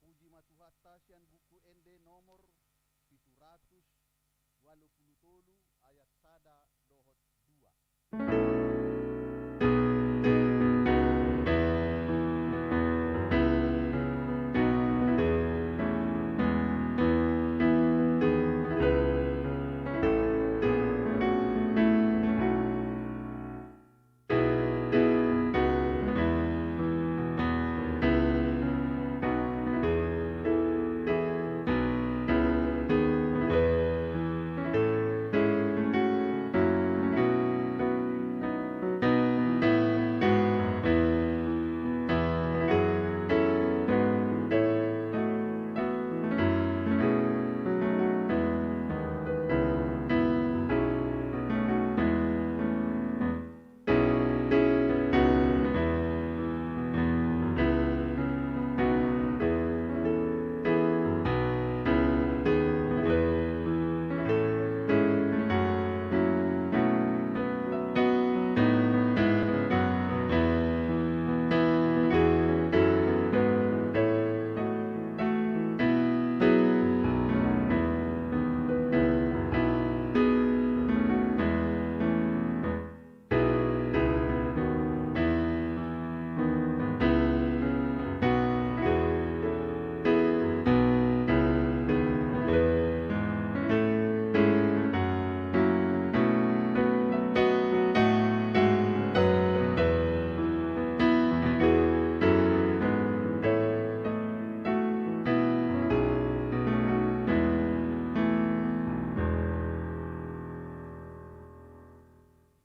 Puji matuhatta sian buku ende nomor 783 ayat sada dohot 2.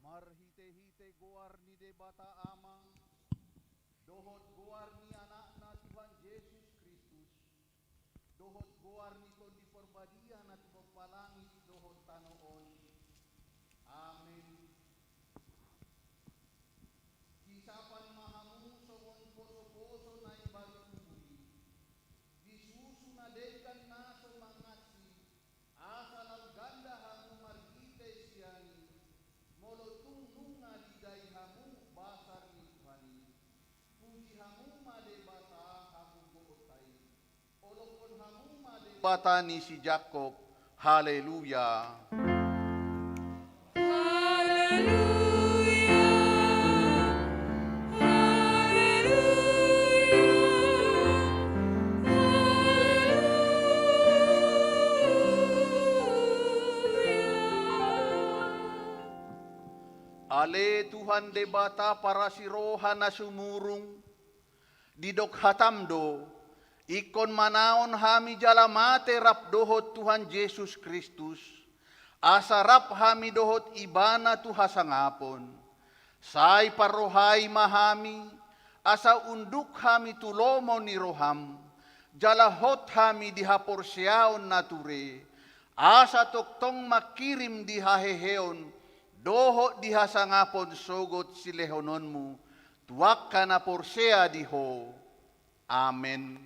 Marhite-hite goar ni debata amang, dohot goar ni anakna Tuhan Yesus Kristus, dohot goar ni kon di perbadian at pepalangit dohot tanoon. Amin. Kisapan mahamu somon poso-poso na ibaruturi, disusu na dekan na somangasi, asal al ganda hamu marhite siani, molotung nunga didai hamu basar ni Tuhani. Puji hamu male bata hamu bootai. Olokon hamu male bata ni si Jakob. Haleluya. Ale Tuhan debata para siroha na sumurung, didok hatamdo, ikon manaon hami jalamate rap dohot Tuhan Yesus Kristus, asarap hami dohot ibana tuhasangapon, say parohay mahami, asa unduk hami tulomo ni roham, jalahot hami dihaporsyaon nature, asa toktong makirim dihaheheon, doho dihasangapon sogot silehononmu, tuwak ka na porsea diho. Amen.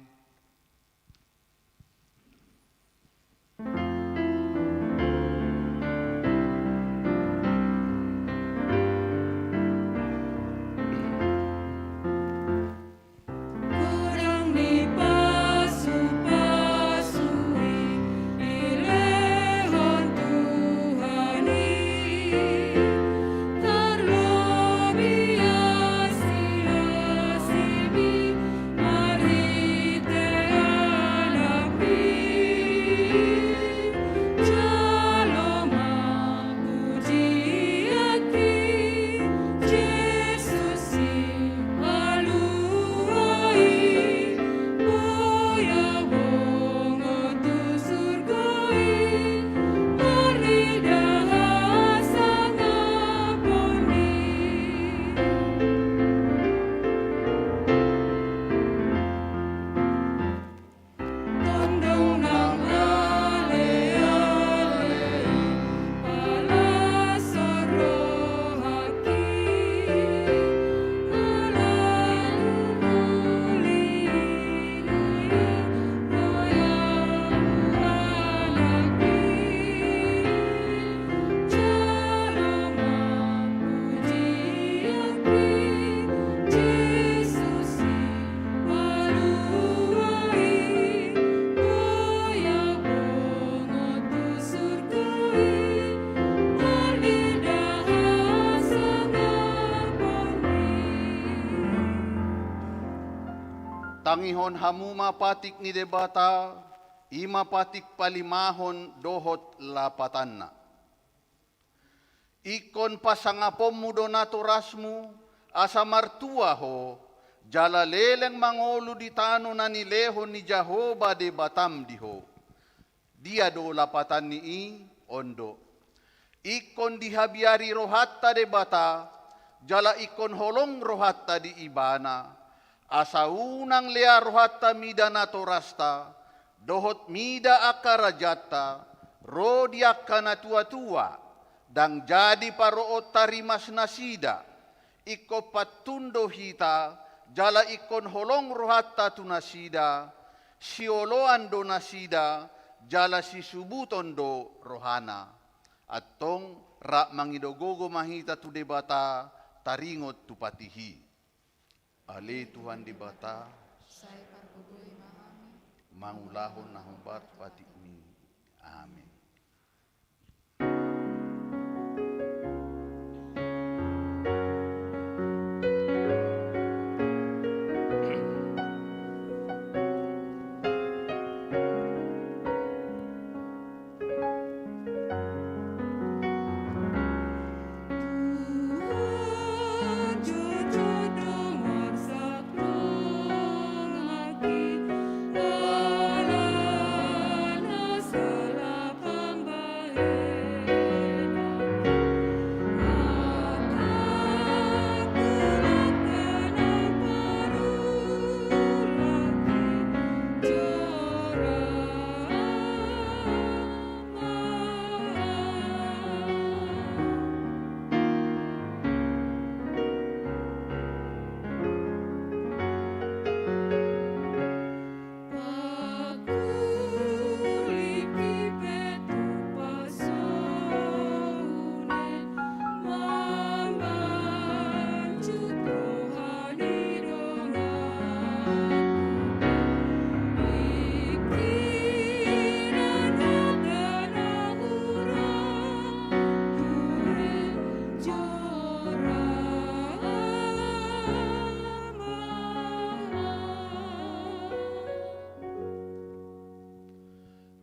Terlebih asih sibi marhite Pangihon hamuma patik ni debata, ima patik palimahon dohot lapatanna. Ikon pasangapom mudo naturasmu, asa martua ho, jala leleng mangolu di tano na nilehon ni Jahoba de batam diho. Dia do lapatan ni ondo. Ikon dihabiari rohatta de bata, jala ikon holong rohatta di ibana. Asa unang lea rohatta mida natorasta, dohot mida akarajata, rodiaka na tua-tua, dang jadi paroot tarimas nasida, iko patundo hita, jala ikon holong rohatta tu nasida, sioloan do nasida, jala si subuton do rohana. Atong rak mangidogogo mahita tu debata, taringot tu patihi. Ale Tuhan di bata, Saya parbubuhi mahami, mangulahon na humbat pati mi. Amin.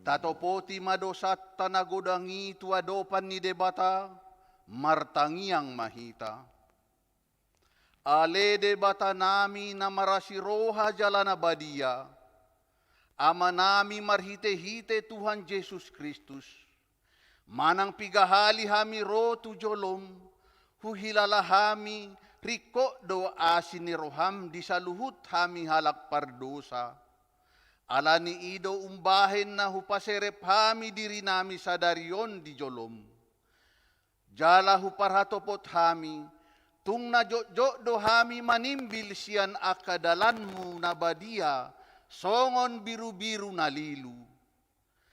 Tatopoti madosat tanagodangi tuadopan ni debata, martangiang mahita. Ale debata nami na marasiroha jalana badia, ama nami marhite-hite Tuhan Yesus Kristus, manang pigahali hami rotu jolom, huhilalahami riko do asin ni roham di saluhut hami halak pardosa. Ala ni ido umbahen na hupaserep hami diri nami sadarion di jolom. Jala huparhatopot hami, tung na jok do hami manimbil sian akadalanmu na badia, songon biru-biru na lilu.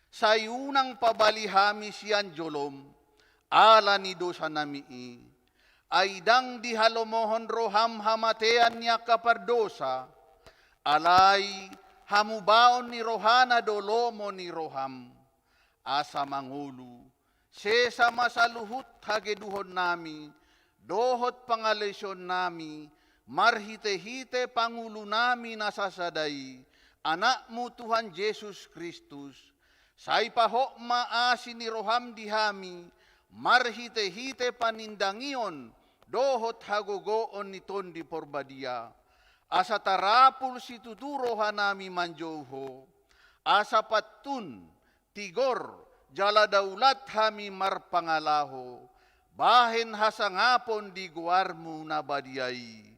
Sayunang pabali hami sian jolom, ala ni dosa nami ay dang dihalomohon roham hamatean niya kapardosa, alay hamubaon ni rohana dolomo ni roham, asa mangulu, sesa masaluhut hageduhon nami, dohot pangalisyon nami, marhite-hite pangulo nami nasasadai, anakmu Tuhan Yesus Kristus, say paho maasi ni roham dihami, marhite-hite panindangion, dohot hagogoon niton di porbadia, asa tarapul situturo hanami manjouho, asa patun, tigor, jala daulat hami marpangalaho, bahen hasangapon di guarmu na badiai.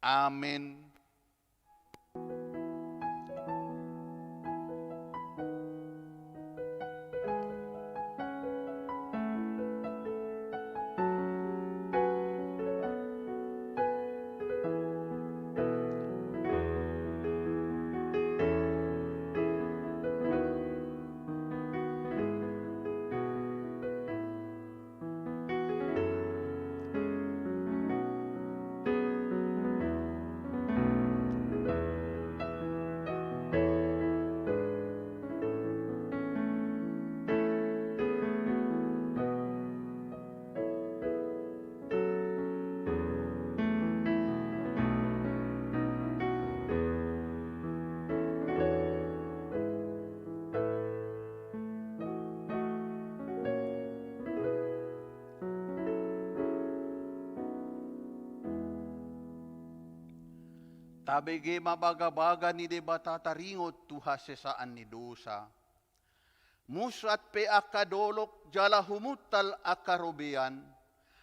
Amen. Tabege mabaga-baga ni debata taringot tuha sesaan ni dosa. Musat pe akadolok jala humutal akarobean.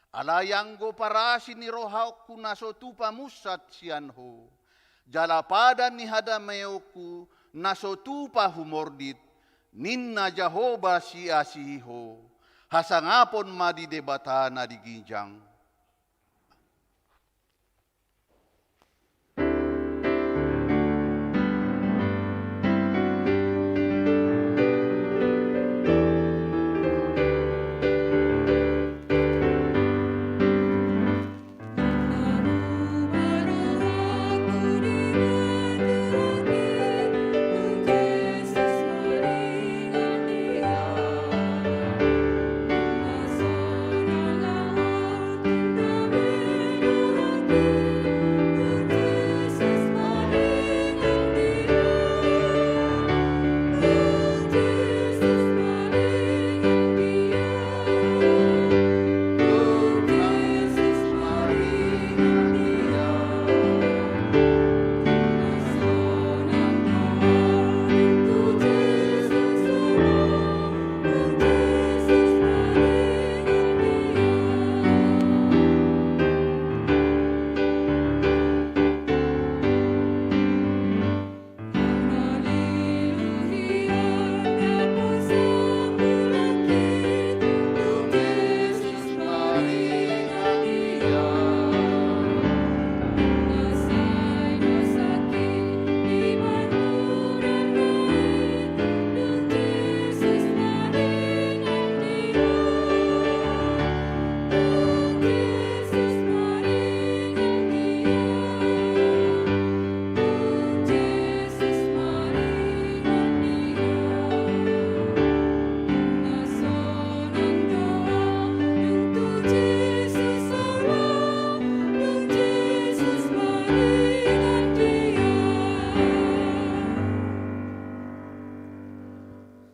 Alayanggo parasi ni rohaok ku nasotupa musat sianho. Jala padan ni hadameoku nasotupa humordit. Ninna Jahoba si asiho. Hasangapon madi debata na diginjang.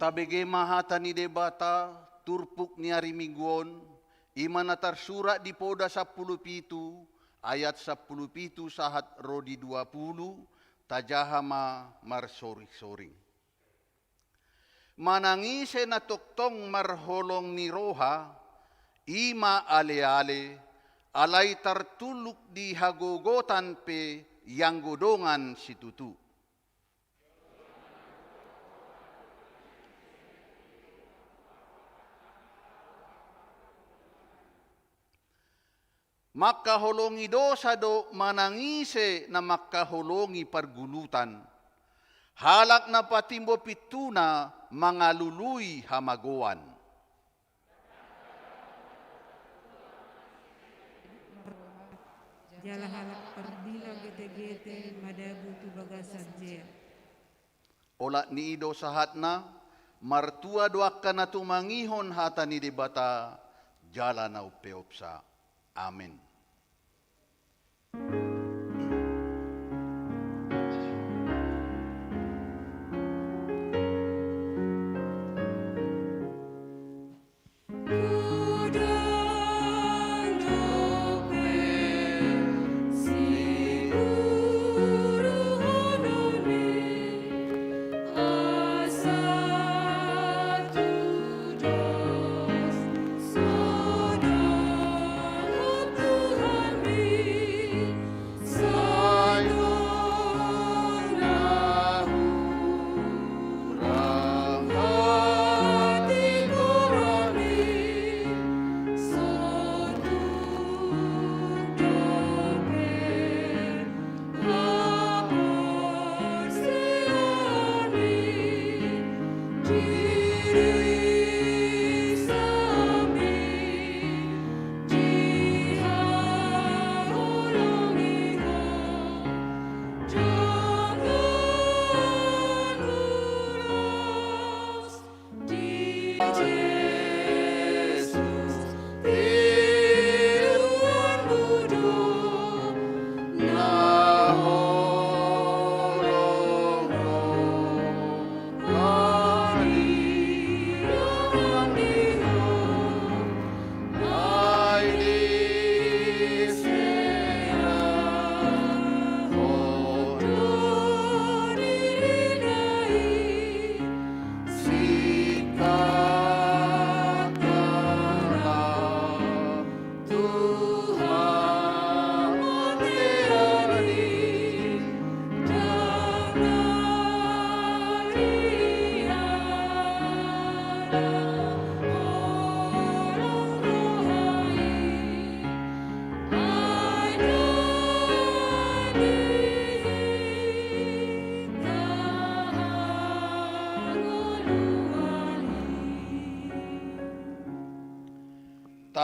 Tabege mahata ni debata, turpuk ni arimiguon, imana tersurat di poda 17, ayat 17 sahat rodi 20, tajahama marsoring-soring. Manangise na toktong marholong ni roha, ima ale-ale, alay tartuluk di hagogotan pe yang godongan si tutu. Makahulongi dosa do manangise na makahulongi pargulutan. Halak na patimbo pituna mga luluy hamagoan. Jala halak pardila gete-gete madabu tu bagasadje. Ola ni ido sahat na, martua doak ka na tumangihon hata ni debata, jala na upeopsa. Amin.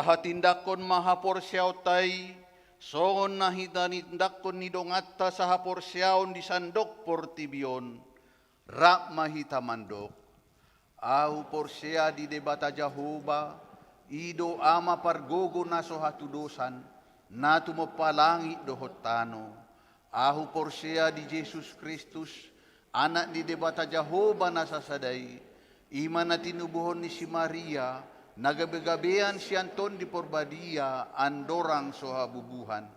hatindakon mahaporsyaw tay, songon na hitanindakon ni dongatta sa haporsyaw di sandok portibion, rak mahitamandok. Ahu porsya di debata Jahoba, ido ama pargogo na so hatudosan, na tumapalangi dohot tano. Ahu porsya di Jesus Kristus, anak di debata Jahoba na sasaday, ima na tinubuhon ni si Maria, nagabegabean si Anton di Porbadia, andorang so habubuhan.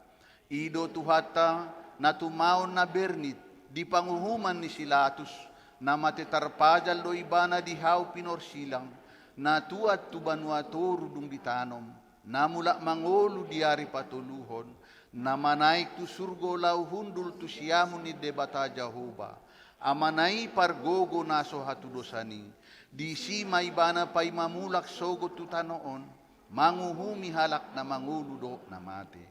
Ido tuhata na tumaon na bernit, di panguhuman ni Silatus, na matetarpajal do ibana di hau pinorsilang, na tuat tubanuatoru dung ditanom, na mula mangolu diari patuluhon, na manaik tu surgo lau hundul tu siamun ni debata Jahoba, amanai pargogo naso hatudosani, di si maibana pay mamulak sogo tutanoon, manguhumi halak na mangulu do na mate.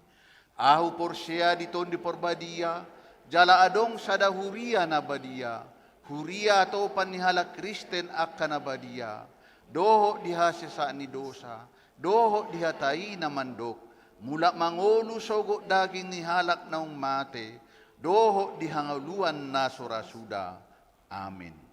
Ahu porsya di ton di Porbadia, jala adong sadahuria na badia, huria atau panihala Kristen akan abadia, doho diha sesa ni dosa, doho diha tai na mandok, mula mangolu sogo daging ni halak naung mate, doho dihanguluan na sorasuda. Amin.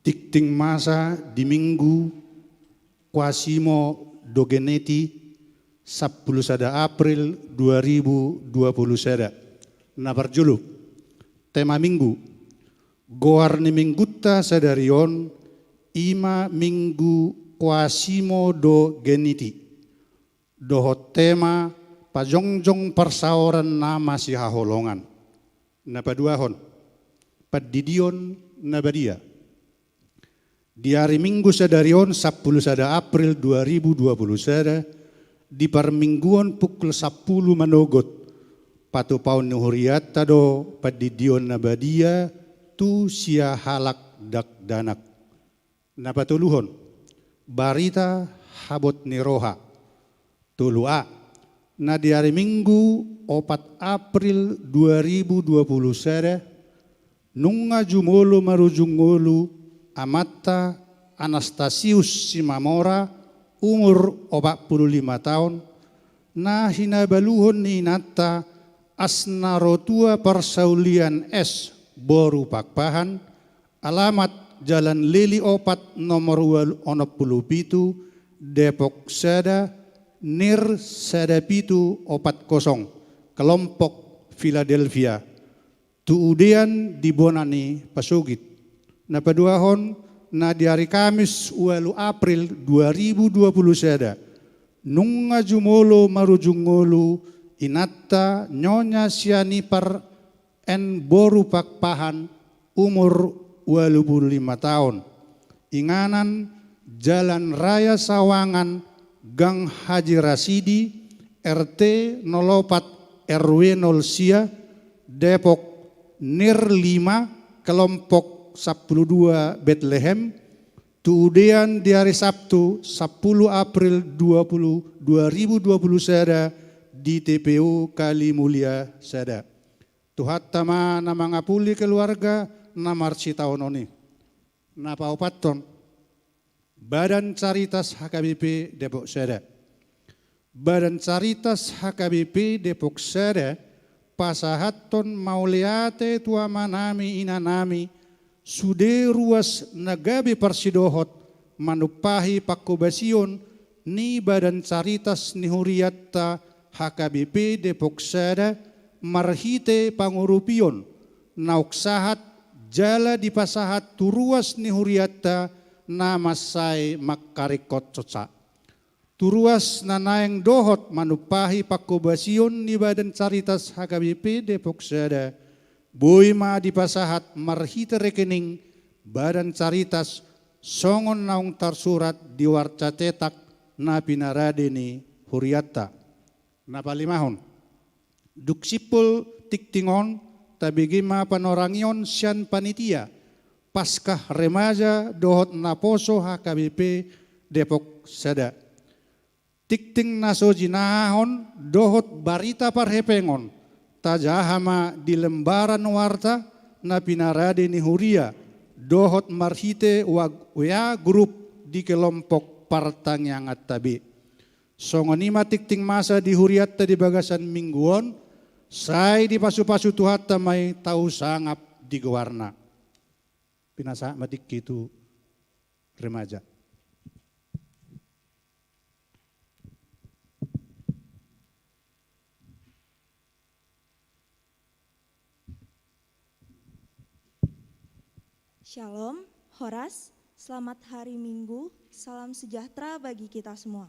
Tikting masa di Minggu Quasimo Dogeneti 11 April 2020 na berjuluk tema Minggu Goarni Minggutta sadarion ima Minggu Quasimo Dogeneti dohot tema pajongjong persaoran nama si haholongan na paduahon padidion na badia. Di hari Minggu sadarion 10 April 2020 di permingguan pukul 10 manogot patu paun nuhuriata do padidion nabadia tu sia halak dak danak napatuluhon barita habot ni roha tulua na di hari Minggu 4 April 2020 nunga jumolo marujungolu Amata Anastasius Simamora, umur 45 tahun, na hinabaluhon ni Nata Asnarotua Persaulian S. Boru Pakpahan, alamat Jalan Lili Opat nomor 87, Depok Seda, Nir Seda Pitu 40, Kelompok Philadelphia, tuudean di Bonani Pasugit. Na paduahon na di hari Kamis 8 April 2020 seda nunga jumolo marujungolu inatta nyonya siani par en boru pakpahan umur 25 tahun inganan Jalan Raya Sawangan Gang Haji Rasidi RT 04 RW 0 Depok Nir 5 Kelompok 12 Bethlehem, tuudean di hari Sabtu 10 April 2020 Seda di TPU Kali Mulia Seda. Tuhat tama na mga puli keluarga na marsi taon oni. Napaupaton, Badan Caritas HKBP Depok Seda. Badan Caritas HKBP Depok Seda, pasahaton mauliate tua manami inanami, sude ruas nagabi persidohot manupahi pakobasion ni Badan Caritas ni Huriatta HKBP Depok Sada marhite pangurupion nauksahat jala di pasahat turuas ni Huriatta namasay makarikot coca. Turuas nanayang dohot manupahi pakobasion ni Badan Caritas HKBP Depok Sada boima di pasahat marhita rekening Badan Caritas songon naung tarsurat di warca cetak na pinarade ni Huriatta. Napalimahon, duksipul tiktingon tabigima panorangion sian panitia Paskah Remaja Dohot Naposo HKBP Depok Sada. Tikting naso jinahon dohot barita parhepengon tajahama di lembaran warta na pinarade ni Huria dohot marhite wea grup di kelompok partang yang tabi. Songonima tikting masa di Huriat di bagasan mingguon, say di pasu-pasu tuhat tamay tahu sangap di gewarna. Pinasa matik itu remaja. Shalom, Horas, selamat hari Minggu, salam sejahtera bagi kita semua.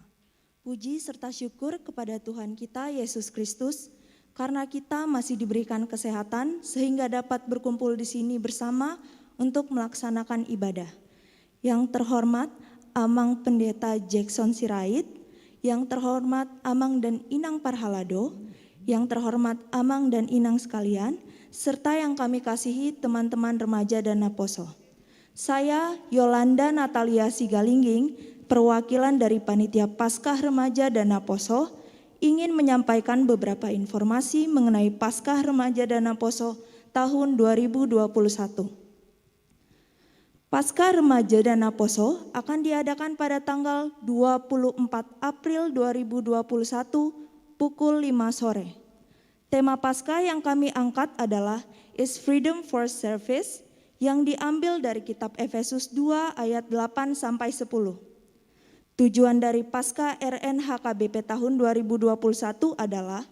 Puji serta syukur kepada Tuhan kita Yesus Kristus karena kita masih diberikan kesehatan sehingga dapat berkumpul di sini bersama untuk melaksanakan ibadah. Yang terhormat Amang Pendeta Jackson Sirait, yang terhormat Amang dan Inang Parhalado, yang terhormat Amang dan Inang sekalian, serta yang kami kasihi teman-teman remaja dan Naposo. Saya Yolanda Natalia Sigalingging, perwakilan dari Panitia Paskah Remaja dan Naposo, ingin menyampaikan beberapa informasi mengenai Paskah Remaja dan Naposo tahun 2021. Paskah Remaja dan Naposo akan diadakan pada tanggal 24 April 2021 pukul 5 sore. Tema Paskah yang kami angkat adalah Is Freedom for Service yang diambil dari kitab Efesus 2 ayat 8 sampai 10. Tujuan dari Paskah RNHKBP tahun 2021 adalah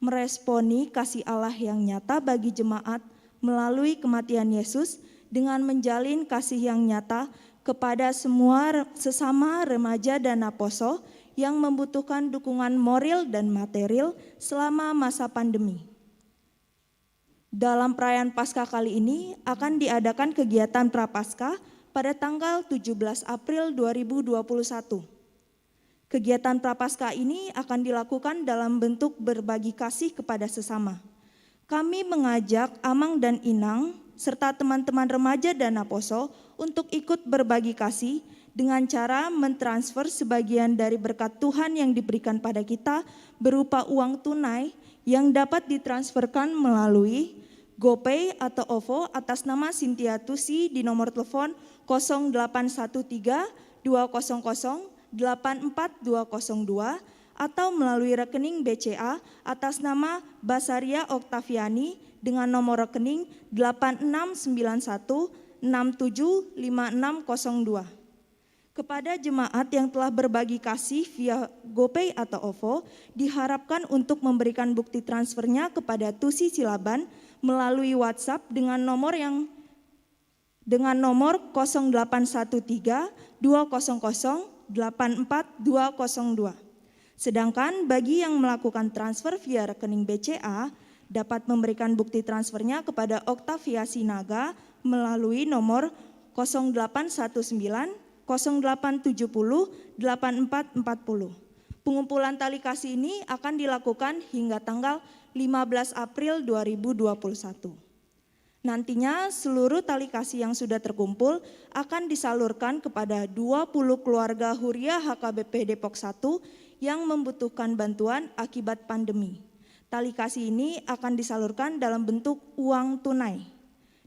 meresponi kasih Allah yang nyata bagi jemaat melalui kematian Yesus dengan menjalin kasih yang nyata kepada semua sesama remaja dan Naposo yang membutuhkan dukungan moral dan material selama masa pandemi. Dalam perayaan Paskah kali ini akan diadakan kegiatan Prapaskah pada tanggal 17 April 2021. Kegiatan Prapaskah ini akan dilakukan dalam bentuk berbagi kasih kepada sesama. Kami mengajak Amang dan Inang serta teman-teman remaja dan Naposo untuk ikut berbagi kasih dengan cara mentransfer sebagian dari berkat Tuhan yang diberikan pada kita berupa uang tunai yang dapat ditransferkan melalui GoPay atau OVO atas nama Cynthia Tusi di nomor telepon 0813 200 84202 atau melalui rekening BCA atas nama Basaria Oktaviani dengan nomor rekening 8691675602. Kepada jemaat yang telah berbagi kasih via GoPay atau OVO, diharapkan untuk memberikan bukti transfernya kepada Tusi Silaban melalui WhatsApp dengan nomor 0813 200 84202. Sedangkan bagi yang melakukan transfer via rekening BCA dapat memberikan bukti transfernya kepada Oktavia Sinaga melalui nomor 0819 0870 8440. Pengumpulan tali kasih ini akan dilakukan hingga tanggal 15 April 2021. Nantinya seluruh tali kasih yang sudah terkumpul akan disalurkan kepada 20 keluarga Huria HKBP Depok 1 yang membutuhkan bantuan akibat pandemi. Tali kasih ini akan disalurkan dalam bentuk uang tunai.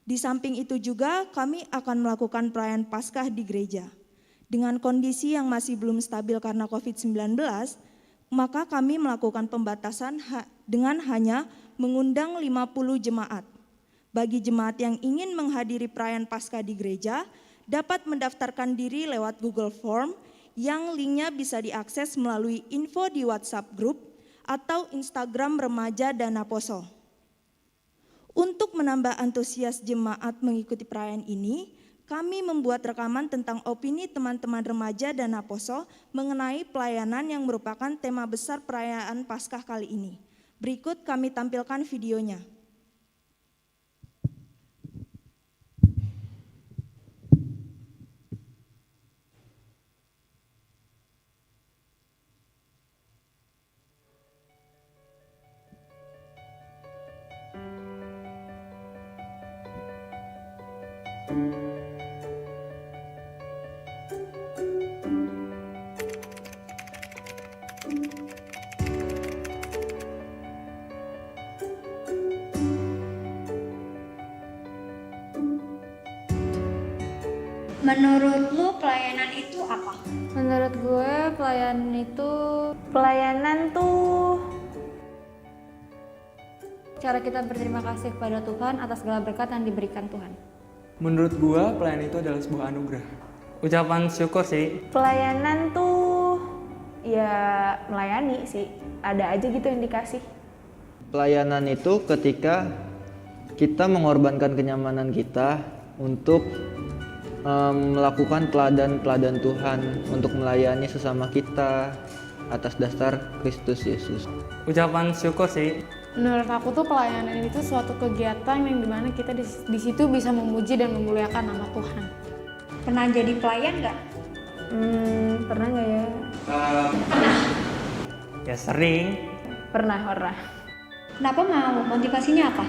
Di samping itu juga kami akan melakukan perayaan Paskah di gereja. Dengan kondisi yang masih belum stabil karena COVID-19, maka kami melakukan pembatasan dengan hanya mengundang 50 jemaat. Bagi jemaat yang ingin menghadiri perayaan Paskah di gereja, dapat mendaftarkan diri lewat Google Form yang linknya bisa diakses melalui info di WhatsApp Group atau Instagram Remaja dan Naposo. Untuk menambah antusias jemaat mengikuti perayaan ini, kami membuat rekaman tentang opini teman-teman remaja dan Naposo mengenai pelayanan yang merupakan tema besar perayaan Paskah kali ini. Berikut kami tampilkan videonya. Menurut lu pelayanan itu apa? Menurut gue pelayanan tuh cara kita berterima kasih kepada Tuhan atas segala berkat yang diberikan Tuhan. Menurut gua, pelayanan itu adalah sebuah anugerah. Ucapan syukur sih. Pelayanan tuh ya melayani sih, ada aja gitu yang dikasih. Pelayanan itu ketika kita mengorbankan kenyamanan kita untuk melakukan teladan-teladan Tuhan, untuk melayani sesama kita atas dasar Kristus Yesus. Ucapan syukur sih. Menurut aku tuh pelayanan itu suatu kegiatan yang dimana kita di situ bisa memuji dan memuliakan nama Tuhan. Pernah jadi pelayan nggak? Pernah nggak ya? Ya sering. Pernah. Kenapa mau? Motivasinya apa?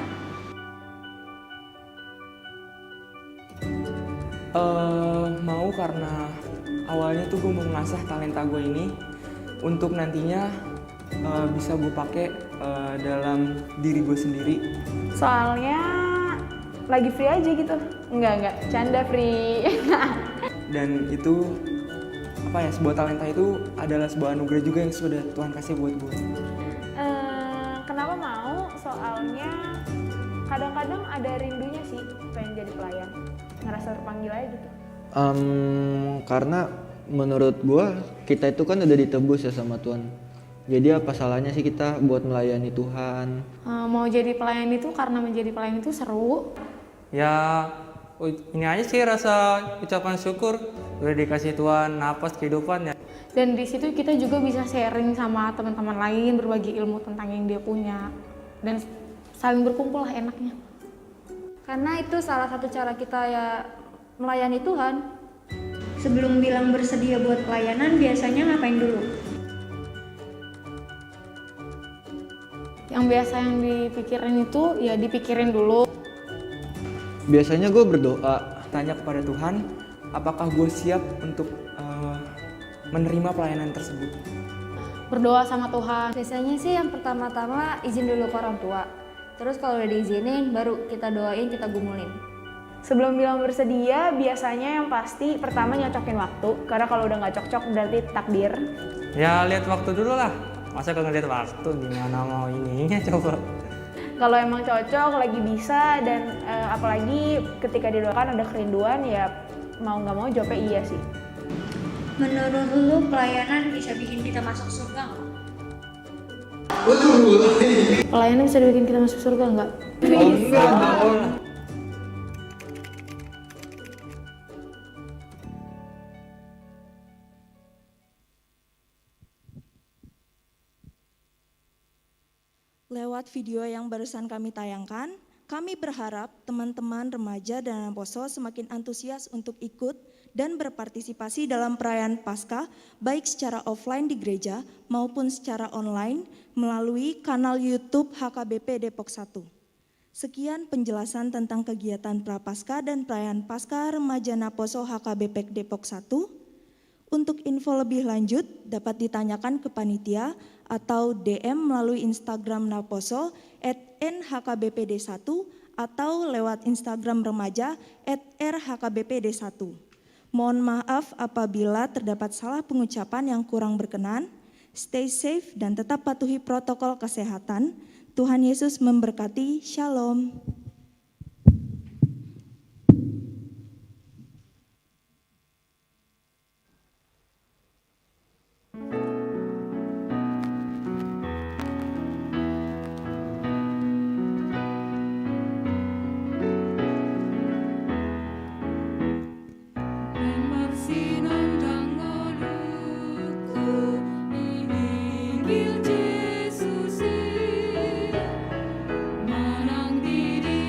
Mau karena awalnya tuh gue mau mengasah talenta gue ini untuk nantinya bisa gue pakai dalam diri gue sendiri. Soalnya lagi free aja gitu. Enggak, canda free. Dan itu sebuah talenta itu adalah sebuah anugerah juga yang sudah Tuhan kasih buat gue. Kenapa mau? Soalnya kadang-kadang ada rindunya sih pengen jadi pelayan. Ngerasa terpanggil aja gitu. Karena menurut gua kita itu kan udah ditebus ya sama Tuhan. Jadi apa salahnya sih kita buat melayani Tuhan? Mau jadi pelayan itu karena menjadi pelayan itu seru. Ya ini aja sih rasa ucapan syukur udah dikasih Tuhan napas kehidupan ya. Dan di situ kita juga bisa sharing sama teman-teman lain, berbagi ilmu tentang yang dia punya dan saling berkumpul lah enaknya. Karena itu salah satu cara kita ya melayani Tuhan. Sebelum bilang bersedia buat pelayanan, biasanya ngapain dulu? Yang biasa yang dipikirin dulu. Biasanya gue berdoa, Tanya kepada Tuhan, apakah gue siap untuk menerima pelayanan tersebut. Berdoa sama Tuhan. Biasanya sih yang pertama-tama izin dulu ke orang tua. Terus kalau udah diizinin baru kita doain, kita gumulin. Sebelum bilang bersedia, biasanya yang pasti pertama nyocokin waktu. Karena kalau udah nggak cocok berarti takdir. Ya lihat waktu dulu lah. Masa kalau ngeliat waktu gimana mau ininya coba. Kalau emang cocok, lagi bisa, dan apalagi ketika didoakan ada kerinduan, ya mau nggak mau jawabnya iya sih. Menurut lu pelayanan bisa bikin kita masuk surga nggak? Pelayanan bisa bikin kita masuk surga nggak? Lewat video yang barusan kami tayangkan, kami berharap teman-teman remaja dan Poso semakin antusias untuk ikut dan berpartisipasi dalam perayaan Paskah, baik secara offline di gereja maupun secara online melalui kanal YouTube HKBP Depok 1. Sekian penjelasan tentang kegiatan Prapaskah dan perayaan Paskah Remaja Naposo HKBP Depok 1. Untuk info lebih lanjut dapat ditanyakan ke panitia atau DM melalui Instagram Naposo @nhkbpd1 atau lewat Instagram remaja @rhkbpd1. Mohon maaf apabila terdapat salah pengucapan yang kurang berkenan. Stay safe dan tetap patuhi protokol kesehatan. Tuhan Yesus memberkati. Shalom. Yesus, menang diri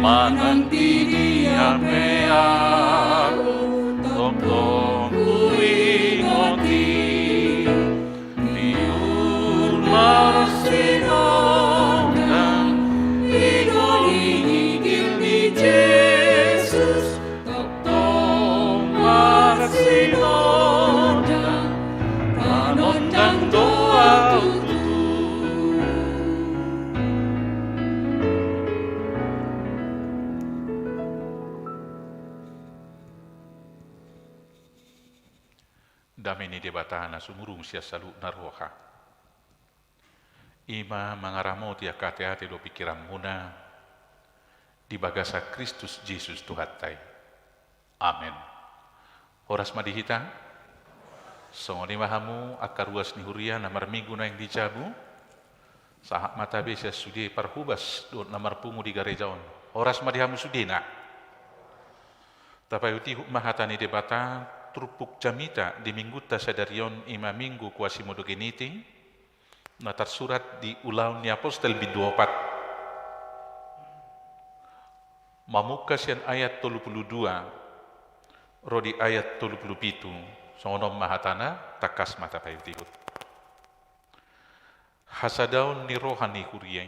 mananti dia aku tong kuingoti diur marsinongan igol di Jesus tong marsinongan panondang doa damini debatana sumurung sia salu naroha. Ima mangaramo tia kate-ate do pikiran muna di bagasa Kristus Yesus Tuhatai. Amen. Horas madihita, songoni mahamu akaruas ni huria namar minggu na yang dicabu, sahak mata besa sudi parhubas do namar pungu di garejaon. Horas madihamu sudina. Tapayuti mahatani debata trupuk jamita di mingguta sadarion ima minggu kuasi modogeniti na tersurat di Ulaun ni Apostel B24 mamuka sian ayat 32 rodi ayat 37 songonom mahatana takas mata payutihut hasadaun ni rohani huriyai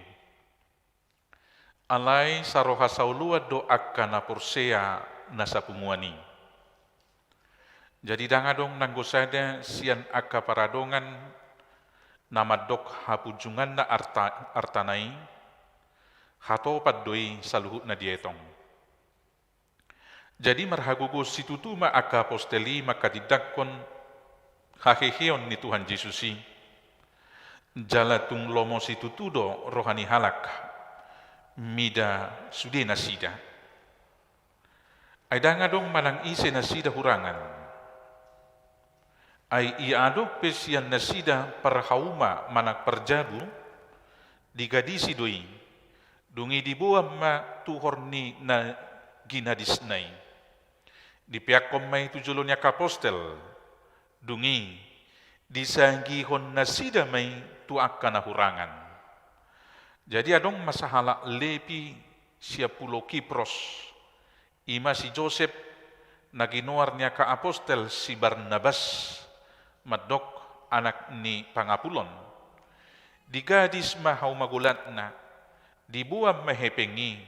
alai saroha saulua doakan aporsea nasapumuani. Jadi dangadong nanggosada sian aka paradongan nama dok hapujungan na artanai hatopat doi saluhut na dietong. Jadi marhagugo situtu ma aka aposteli maka didakon haheheon ni Tuhan Yesusi jalatung lomo situtu do rohani halak mida sude nasida. Ay dangadong manang ise nasida hurangan. Ai iadok pesian nasida parhauma manak perjabu digadisi doi dungi dibuam ma tuhorni na ginadisnai dipiakom mai tujulunnya kapostel dungi disanggihon nasida mai tuakana hurangan. Jadi adong masahala lepi sia pulau Kipros ima si Joseph naginoarnya ka apostel si Barnabas madok anak ni pangapulon di gadis mahau magulatna dibuam mahepengi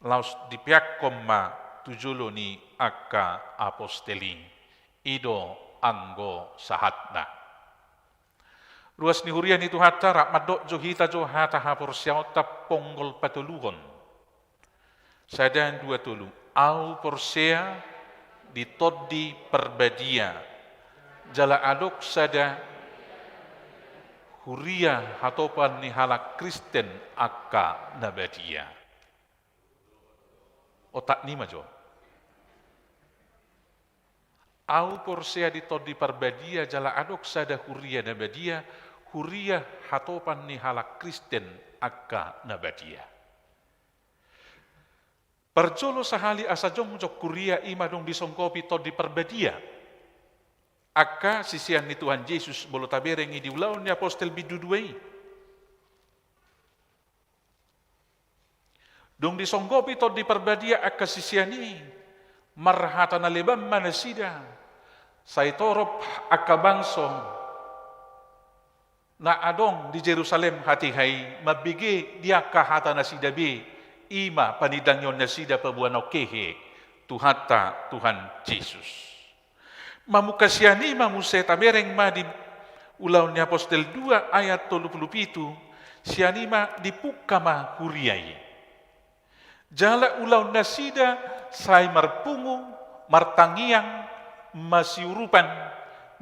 laus dipiakom ma tujulo ni akka aposteli ido anggo sahatna ruas ni hurian itu hata rak madok johita johata hapor siauta ponggol patuluhon sadan dua tulu au porsea ditoddi perbadia jala adok sada huria hatopan ni halak Kristen akka nabadia. Otak ni majo. Au porsea ditodi parbadia jala adok sada huria nabadia, huria hatopan ni halak Kristen akka nabadia. Perjolo sahali asajong jok kuria ima dong disongkopi todi parbadia. Aka sisian ni Tuhan Yesus bolo tabereng di Ulaun ni Apostel biduduai. Dong disonggopi to di perbadia aka sisian ni marhata na lebam manasida saitorop aka bangso na adong di Jerusalem hati hai mabigi dia kahata nasida bi ima panidangyon nasida pabuano kehe tuhata Tuhan Yesus. Mamukasiani mamuse tabereng ma di Ulaun ni Apostel 2 ayat 37 sianima dipukama huriai. Jala Ulaun nasida sai marpungu martangiang masiurupan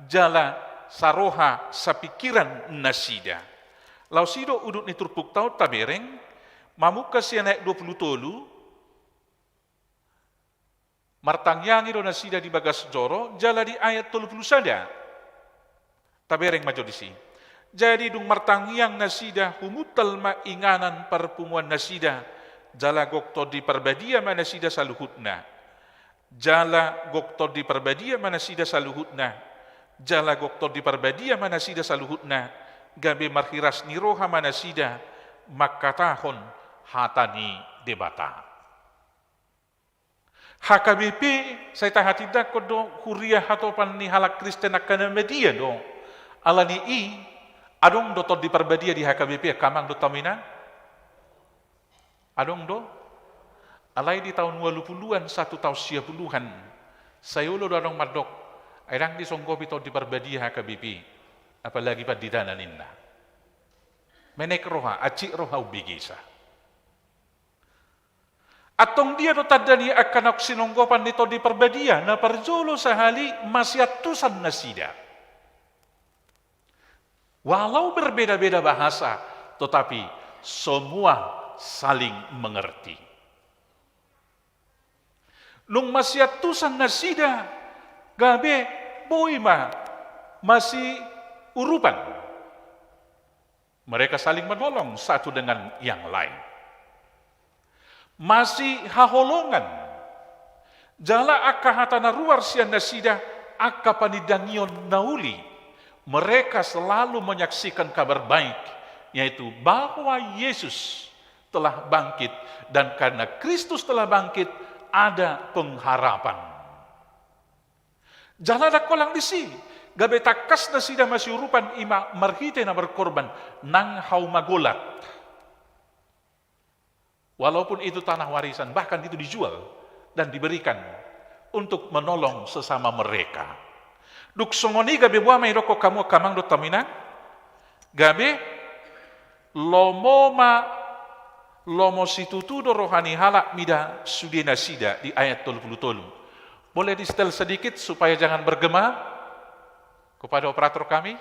jala saroha sapikiran nasida. Lausido udut ni turpuk tau tabereng mamukasiana 23 martangyangi do nasida di bagas joro jala di ayat 30 sada tabereng majodisi jadi dung martangyang nasida humutal mainganan perpumuan nasida jala gokto di perbadia manasida saluhutna jala gokto di perbadia manasida saluhutna jala gokto di perbadia manasida saluhutna gabe marhiras niroha manasida makatahon hatani debata. HKBP saya tahatidak kodo huriah atau pani halak Kristen akan media do. Alani i adong do di perbadia di HKBP kamang do tamina. Adong do. Alai di tahun 20-an, 1 tahun 90-an. Saya ulo do adong madok. Airang di songgopi to di perbadia HKBP. Apalagi pa di dana ninna. Menek roha, acik roha ubigisa. Atong dia do tadani akan sinonggopan dito di perbadia na parjolo sahali masyatusan na sida. Walau berbeda-beda bahasa, tetapi semua saling mengerti. Nung masyatusan na sida, gabe boima masih urupan. Mereka saling menolong satu dengan yang lain. Masih haholongan. Jala akka hatana ruar sian nasida akka panidangion nauli. Mereka selalu menyaksikan kabar baik, yaitu bahwa Yesus telah bangkit, dan karena Kristus telah bangkit ada pengharapan. Jala ada kolang disi. Gabe takas nasida masih urupan ima marhite na berkorban nang hau magolat. Walaupun itu tanah warisan, bahkan itu dijual dan diberikan untuk menolong sesama mereka. Duk songoni gabe buah may roko kamu kamang do tamina. Gabe lomo situtudo rohani halak mida sudena sida di ayat 33. Boleh di setel sedikit supaya jangan bergema kepada operator kami.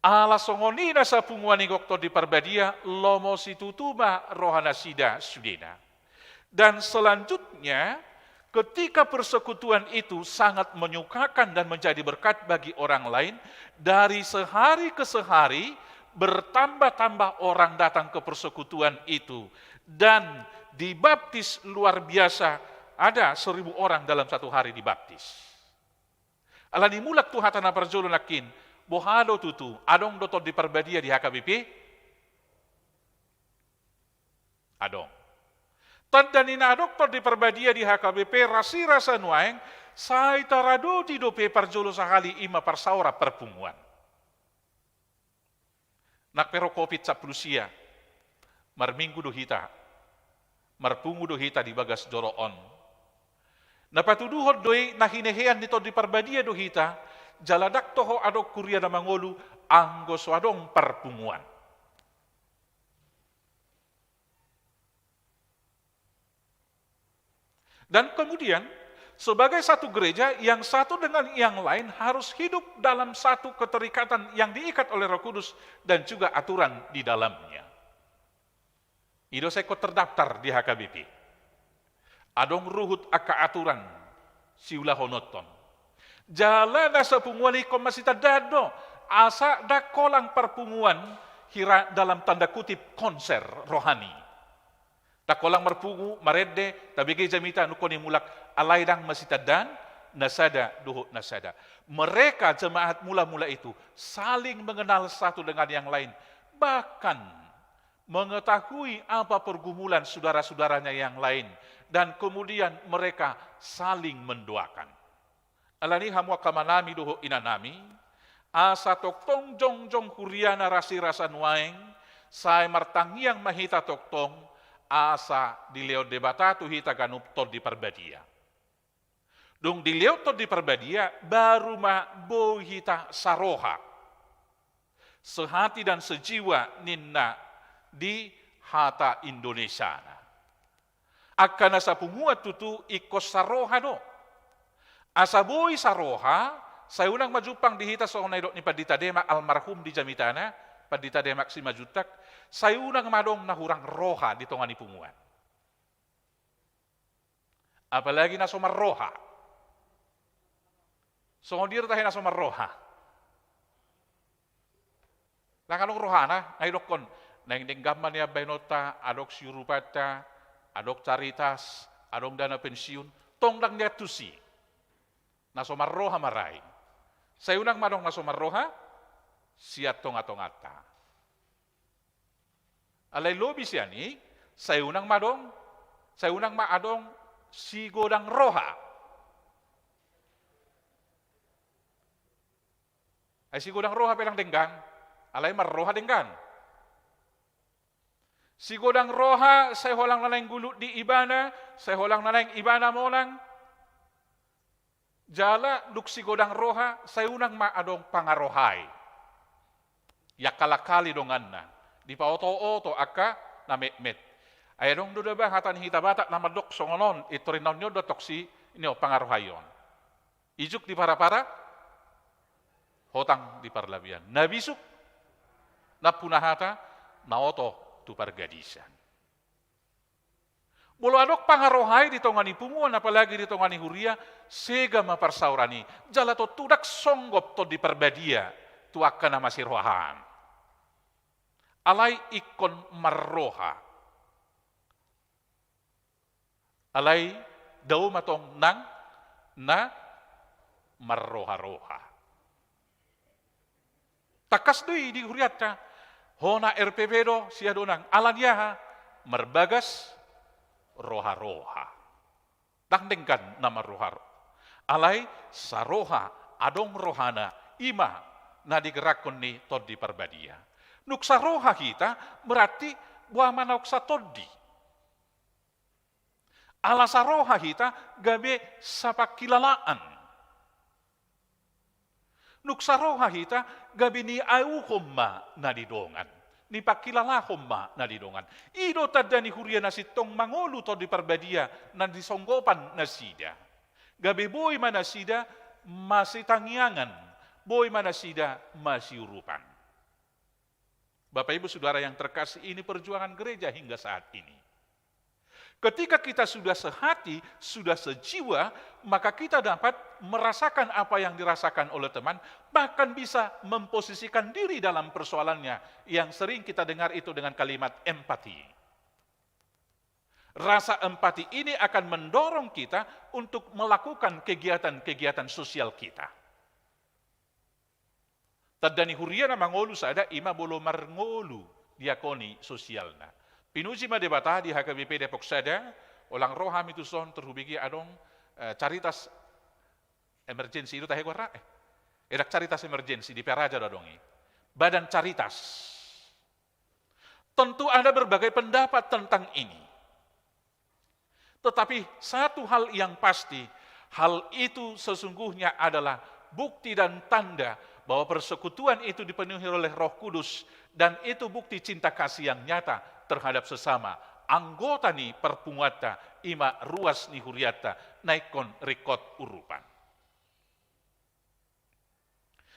Ala songonina sa punguani gokto di perbadia lomo situtuba rohana sida sudena. Dan selanjutnya ketika persekutuan itu sangat menyukakan dan menjadi berkat bagi orang lain, dari sehari ke sehari bertambah-tambah orang datang ke persekutuan itu dan dibaptis luar biasa. Ada 1.000 orang dalam satu hari dibaptis. Alani mulak tu hatana parjolo nakin bohado tutu, adong dotor di perbadia di HKBP? Adong. Tandanina doktor di perbadia di HKBP, rasi rasa nuaeng, say tarado di dope parjolo sahali ima parsaura perpunguan. Nakpero COVID sa plusia, marminggu do hita, marpungu do hita di bagas joroon. Napatuduhod doy nahinehean dito di perbadia do hita, jaladak toho adok kuria na mangolu anggo swadong perpunguan. Dan kemudian sebagai satu gereja yang satu dengan yang lain harus hidup dalam satu keterikatan yang diikat oleh Roh Kudus dan juga aturan di dalamnya. Ido seko terdaftar di HKBP. Adong ruhut aka aturan siulah honoton. Jalan asa punguan ikom masih tadado, asa da kolang perpunguan hira dalam tanda kutip konser rohani. Da kolang merpungu, marede, tabigay jamita nukoni mulak alaydang masih tadan, nasada, duhut nasada. Mereka jemaat mula-mula itu saling mengenal satu dengan yang lain. Bahkan mengetahui apa pergumulan saudara-saudaranya yang lain. Dan kemudian mereka saling mendoakan. Alani hamwa kamanami doho inanami, asa toktong jongjong kuriana rasi rasa nuaeng, say martangiang mahita toktong, asa dileo debata tu hita ganup tod di perbadia. Dung dileo tod di perbadia, baru ma bo hita saroha. Sehati dan sejiwa ninna di hata Indonesia. Akan asa punguat tutu ikos saroha do. Asa boy saroha, saya unang majupang dihita sa unay ni Padita Demak almarhum di Jamitana, Padita Demak si Majutak, saya unang madong nahurang roha di tongani punguan. Apalagi na somar roha. So dir tayo na somar roha. Langanong roha na, ngayon kon, naingdinggaman niya baynota, adok siyurupata, adok caritas, adok dana pensiun, tongdang niya tusi. Nasomarroha maray. Sa unang madong nasomarroha, siya tonga-tongata. Alay lobi siya ni, sa unang madong, Saya unang maadong si godang roha. Ay si godang roha pelang denggan, alay marroha denggan. Si godang roha, saya holang nanay gulut di ibana, saya holang nanay ibana molang. Jala duk si godang roha, saya unang maadong pangarohay. Yakalakali dongan na. Di pa oto-oto aka na met-met. Ay dong do ba hatan hita bata na madok songonon ito rin nyo dotok si inyo pangarohayon. Ijuk di para-para, hotang di parlabian. Nabisuk, napunahata, naoto tu pargadisan. Bolo adok pangarohay di tongani punguan apalagi di tongani huria sega maparsaurani jala to tudak songgop to di perbadia tu akan nama sirwahan. Alai ikon marroha. Alai daw matong nang na marroha-roha. Takas doi di huriatta hona RPP do siya donang alanya merbagas roha-roha. Dangdengkan nama roha. Alai saroha adong rohana ima na digerakon ni tod di perbadia. Nuk saroha kita berarti buah manok sa toddi. Ala saroha kita gabe sapakilalaan. Nuk saroha kita gabe ni auhomma na didongan. Ni pakilalahomma na didongan. Ido tadda ni huria na sitong mangolu to di perbadia na disonggopan na sida. Gabe boy mana sida masih tangyangan. Boy mana sida masih urupan. Bapak Ibu Saudara yang terkasih, ini perjuangan gereja hingga saat ini. Ketika kita sudah sehati, sudah sejiwa, maka kita dapat merasakan apa yang dirasakan oleh teman, bahkan bisa memposisikan diri dalam persoalannya, yang sering kita dengar itu dengan kalimat empati. Rasa empati ini akan mendorong kita untuk melakukan kegiatan-kegiatan sosial kita. Tadani huriana mangolu sada ima bolo marngolu diakoni sosialna. Pinuji ma debata di HKBP Depok sada, olang roham itu son terhubigi adong caritas emergensi itu tahe gora edak caritas emergensi di Peraja dadongi. Badan caritas. Tentu ada berbagai pendapat tentang ini. Tetapi satu hal yang pasti, hal itu sesungguhnya adalah bukti dan tanda bahwa persekutuan itu dipenuhi oleh Roh Kudus dan itu bukti cinta kasih yang nyata terhadap sesama. Anggota ni perpunguata ima ruas ni huriata naikon rekod urupan.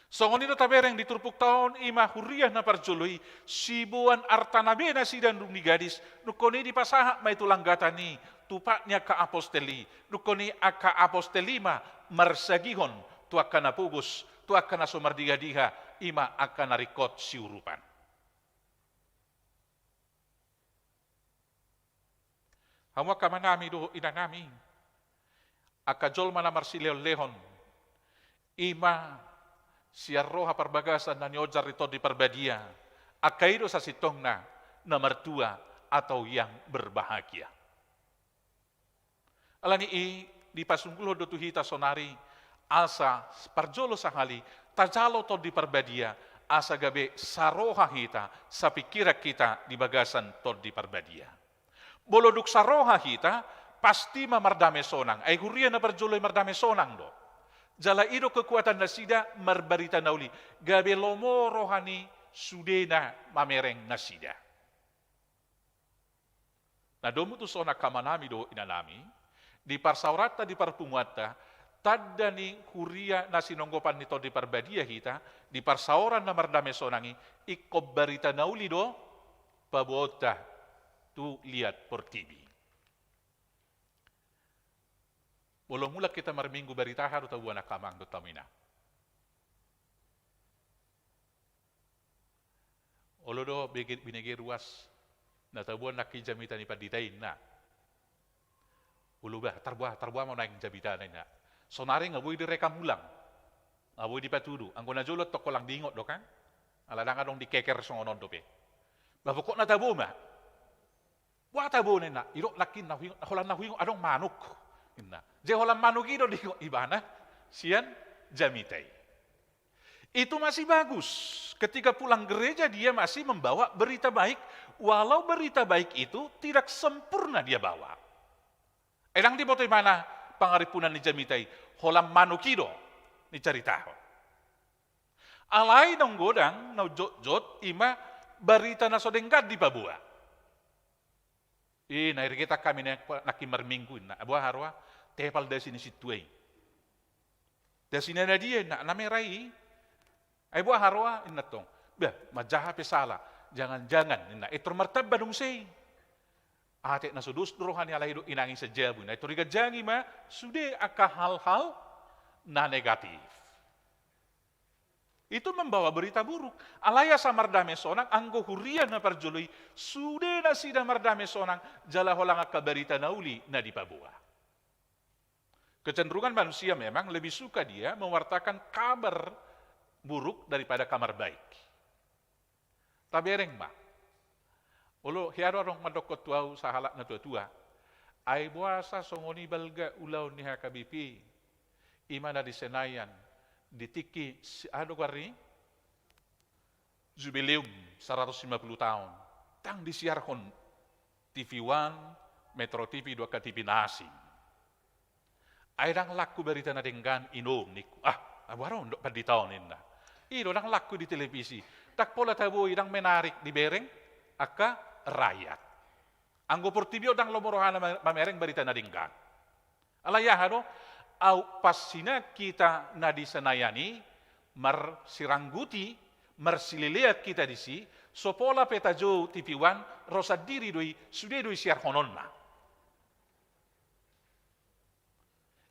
Songon itu tabereng diturpuk tahun ima huriah na parjului sibuan artanabe na sidan dungi gadis nukoni di pasaha ma itu langgatani tupaknya ka aposteli nukoni aka apostelima marsagihon tuakana pugus tu akan asomar diga-diga ima akan narikot siurupan. Hawa kamanami do inanami akajol mana marsileo lehon ima siarroha perbagasan na nyojar rito di perbadia akaido sa sitongna na mertua atau yang berbahagia. Alani di pasunggulo do tuhita sonari asa parjolo sahali tajalo to di perbadia asa gabe saroha kita sapikira kita di bagasan to di perbadia boloduk saroha kita pasti mamardame sonang ay huria na parjolo mardame sonang do jala ido kekuatan nasida marbarita nauli gabe lomo rohani sudena mamereng nasida na domu tu sona kamanami do inanami di parsaurata di parpumuata tadda ni huria na sinonggopan nito di perbadia kita, di parsauran na mardame sonangi, ikobbarita nauli do, pabuota tu lihat portibi. Bolong mulak kita marminggu baritaha do tabuan akamang do tamina. Olo do binegi ruas, na tabuan nakijamita ni paditain na. Ulubah, tarbuah mau naik jabitan na. Sonari ngaboy direkam ulang. Ngaboy di patudu. Ang kunajulot to kolang dingot do kan. Aladang adong dikeker songonon do pe. Bapokok na tabo ma. Wata bone na, iro lakin na holan na huyong adong manuk. Inna. Je holan manuk iro di ibana sian jamitai. Itu masih bagus. Ketika pulang gereja dia masih membawa berita baik, walau berita baik itu tidak sempurna dia bawa. Edang di botoy mana pangaripunan ni jamitai, holan manuk iro ni ceritaho. Alai nong godang, nong jot ima berita na sodengkat di Papua. Nair kita kami nakimar minggu na abuah harwa tepal dari sini situai. Dari sini ada dia nak namerai. Abuah harwa inatong. Bah majaha pesala. Jangan-jangan ina itu martab badung sei. Ate na sudus rohani ala hidup inangi sejabu. Na itu riga jangi ma sudah aka hal-hal na negatif. Itu membawa berita buruk. Alaya samardame sonang, anggo hurian na parjului, sude na sida mardame sonang, jala holang akka berita nauli na di Papua. Kecenderungan manusia memang lebih suka dia mewartakan kabar buruk daripada kabar baik. Tabereng ma. Ulu hiaro rong madokot tuau sahalak na tua-tua. Ai buasa songoni balga ulau ni HKBP. Imana di Senayan. Ditiki anu kari jubileum 150 tahun tang disiarkan TV One, Metro TV, 2 TV Nasi. Airang laku berita na denggan inom niku. Abuaro ndok padi tahun inna. Iro nang laku di televisi. Tak pola tabu idang menarik di bereng aka rakyat. Anggo portibio dang lomorohana mamereng berita na denggan. Alayahano au pasina kita nadi senayani mersirangguti mersililiat kita disi sopola peta jo tipiwan rosa diri doi sudah doi siar hononna.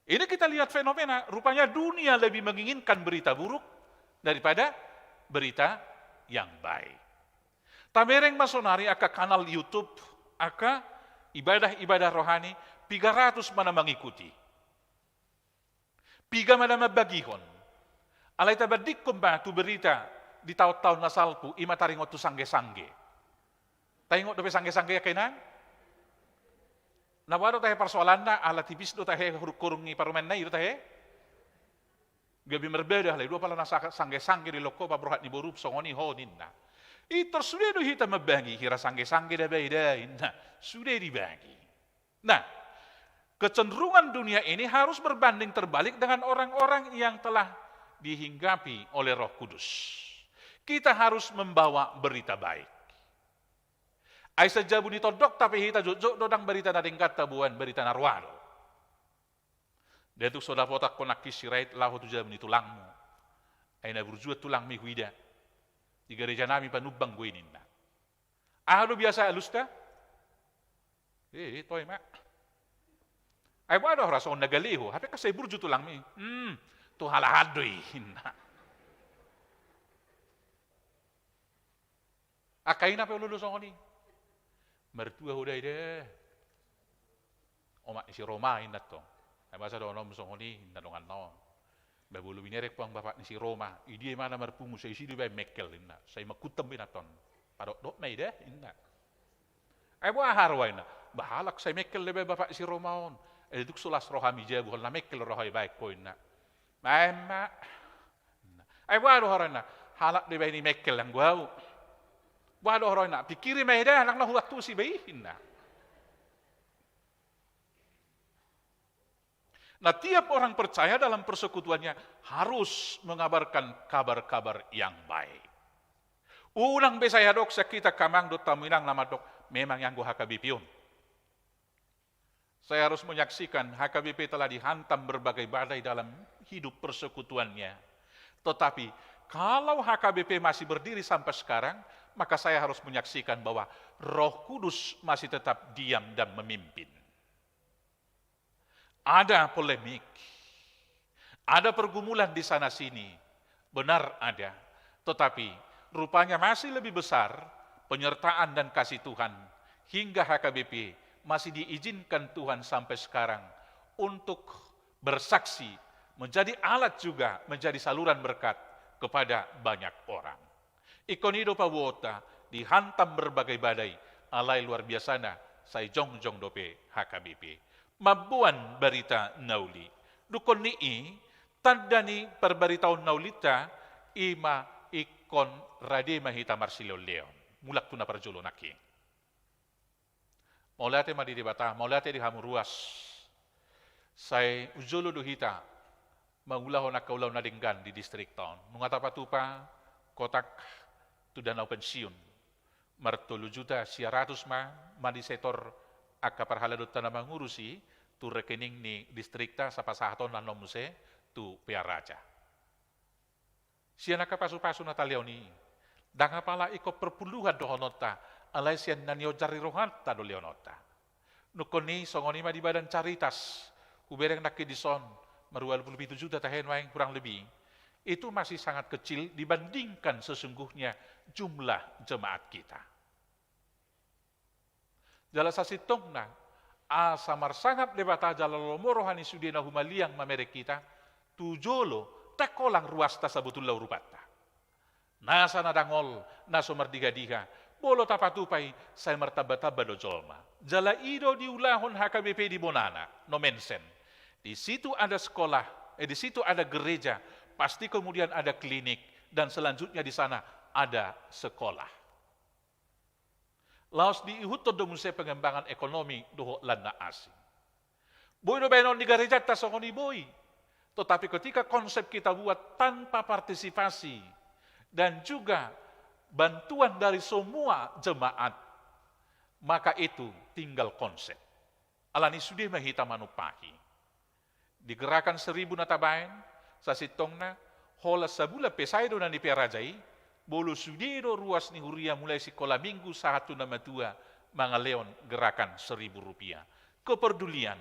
Ini kita lihat fenomena, rupanya dunia lebih menginginkan berita buruk daripada berita yang baik. Tamereng masonari aka kanal YouTube aka ibadah-ibadah rohani 300 mana mengikuti. Piga mana mabagihon. Alay tabadik kumba tu berita di tahun-tahun nasalpu ima taringot tu sangge-sangge. Taingot do sangge-sangge kainan? Nawaro tahe persoalan na ala tipis do tahe kurungi parumen na itu tahe. Gabi berbeda halai dua pala nasa sangge-sangge di loko pabrohat ni borup songoni honin na. Itu sudah do hita mabagi kira sangge-sangge da beda inna sudah dibagi. Nah, kecenderungan dunia ini harus berbanding terbalik dengan orang-orang yang telah dihinggapi oleh Roh Kudus. Kita harus membawa berita baik. Ai sajabu ni todok tapi hita jojok dodang berita na dengkat tabuan berita narwado. Dia tu soda potak konak kisirait lahu tu jabu ni tulangmu. Ai na berjua tulang mi huida. Di gereja nami panubang gue ninna. Ahlu biasa alusta? Toy mak. Ay wado rason nagaliho, hape kasi burju tulang mi. To halahadoy hinna. Akay na pa lulus ako ni. Mertua huday de. Oma si Roma hinna to. Ay basa do nom song ni nadongan no. Babulu binerek po ang bapak ni si Roma. Idi mana marpumu sa isi di bay mekkel hinna. Say makutam binaton. Parok do may de hinna. Ay buah harway na. Bahalak say mekkel de bay bapak si Roma on. Eduk sulas rohami jabu hal namek rohai baik poin na. Mama. Ai wado horana halak de bani mekkel yang gua. Wado horana pikiri meda nang lahu waktu si baihinna. Nah, tiap orang percaya dalam persekutuannya harus mengabarkan kabar-kabar yang baik. Ulang besaya dok sakita kamang dot taminang nama dok memang yang gua hakabipion. Saya harus menyaksikan HKBP telah dihantam berbagai badai dalam hidup persekutuannya. Tetapi kalau HKBP masih berdiri sampai sekarang, maka saya harus menyaksikan bahwa Roh Kudus masih tetap diam dan memimpin. Ada polemik, ada pergumulan di sana sini, benar ada. Tetapi rupanya masih lebih besar penyertaan dan kasih Tuhan hingga HKBP masih diizinkan Tuhan sampai sekarang untuk bersaksi, menjadi alat juga, menjadi saluran berkat kepada banyak orang. Ikonido pawota dihantam berbagai badai, alai luar biasana, sai jong dope HKBP. Mabuan berita nauli. Dukon nii, tandani perbaritaon naulita, ima ikon rade mahita Marsilio Leon. Mulak tu na perjulo naki. Maulate madidibata, maulate di hamuruas. Sai ujulo duhita, mangulaho na kaulaw na dinggan di distrik town. Nung atapatupa, kotak tu danau pensiun. Martulu juta siaratus madi setor aka parhaladot na mangurusi tu rekening ni distrikta sa pasahaton na nomuse tu piaraja. Siya nakapasu-pasu na taliaw ni. Danga pala iko perpuluhan dohonota alay siya nanyo jari rohanta do leonota. Nukon ni songoni di badan caritas kubereng nakidison marual 27 juta tahen waing kurang lebih. Itu masih sangat kecil dibandingkan sesungguhnya jumlah jemaat kita. Jala sasitong na, asamar sangat debata jala lomorohani sudina humaliang mamere kita, tujolo takolang ruasta sabutullah urupata. Nasa nadangol, naso mardiga-diga, bolo tapatupai, saya martaba-taba do jolma. Jala ido diulahon HKBP di Bonana, no mensen. Di situ ada sekolah, di situ ada gereja, pasti kemudian ada klinik, dan selanjutnya di sana ada sekolah. Laos di ihutod do musay pengembangan ekonomi doho landa asing. Boy no benon di gereja tasongoni boy. Tetapi ketika konsep kita buat tanpa partisipasi dan juga bantuan dari semua jemaat, maka itu tinggal konsep. Alani sudah mahita manupahi. Digerakan 1000 natabain, sasitongna, hola sabula pesaido na di piarajai, bolu sudiro ruas ni huria mulai sekolah minggu 1 nama 2, mga leon gerakan 1000 rupiah. Kepedulian,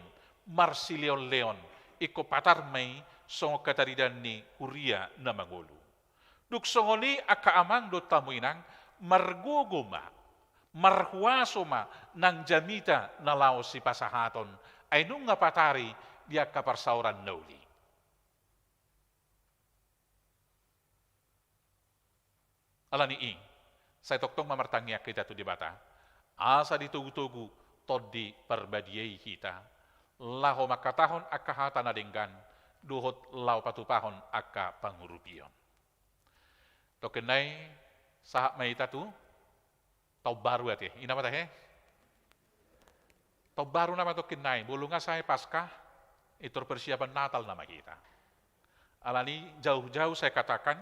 Marsilio Leon, iko patarmay, songo kataridan ni huria na mangolu. Duk songoni akaamang do tamuinang, margogoma, marhuasoma, nang jamita na laos si pasahaton, ay nung nga patari, dia kaparsauran nauli. Alani saya toktong mamartangya kita tu dibata. Asa ditugu-tugu todi perbadiai kita. Laho makatahon akahata nadenggan, duhot lau patupahon aka pangurupion. Tokenai sahak maita tu, tau baru ati. Ina mata he? Tau baru nama tokenai, bulunga saya paskah, itu persiapan Natal nama kita. Alani jauh-jauh saya katakan,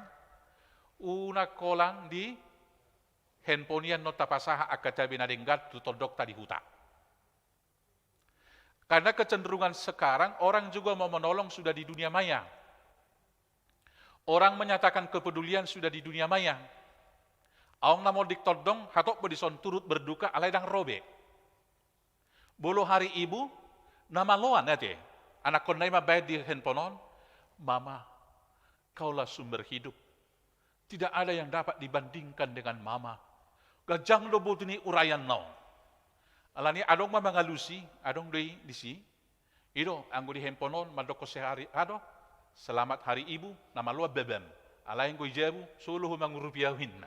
una kolang di handphoneian nota pasaha akadabi nadenggat tutodok tadi huta. Karena kecenderungan sekarang orang juga mau menolong sudah di dunia maya. Orang menyatakan kepedulian sudah di dunia maya. Aong namo diktodong hatok bedison turut berduka alaidang robe. Bolo hari ibu nama loan ya teh. Anak konai mah bayar di handphoneon, mama, kaulah sumber hidup. Tidak ada yang dapat dibandingkan dengan mama. Gajang do botuni urayan nau. Alani adong mah mangalusi, adong deui disi. Ido anggo di handphoneon madoko sehari ado. Selamat hari ibu, nama lo bebem. Alain go ijabu, suluh mangurupiahwin.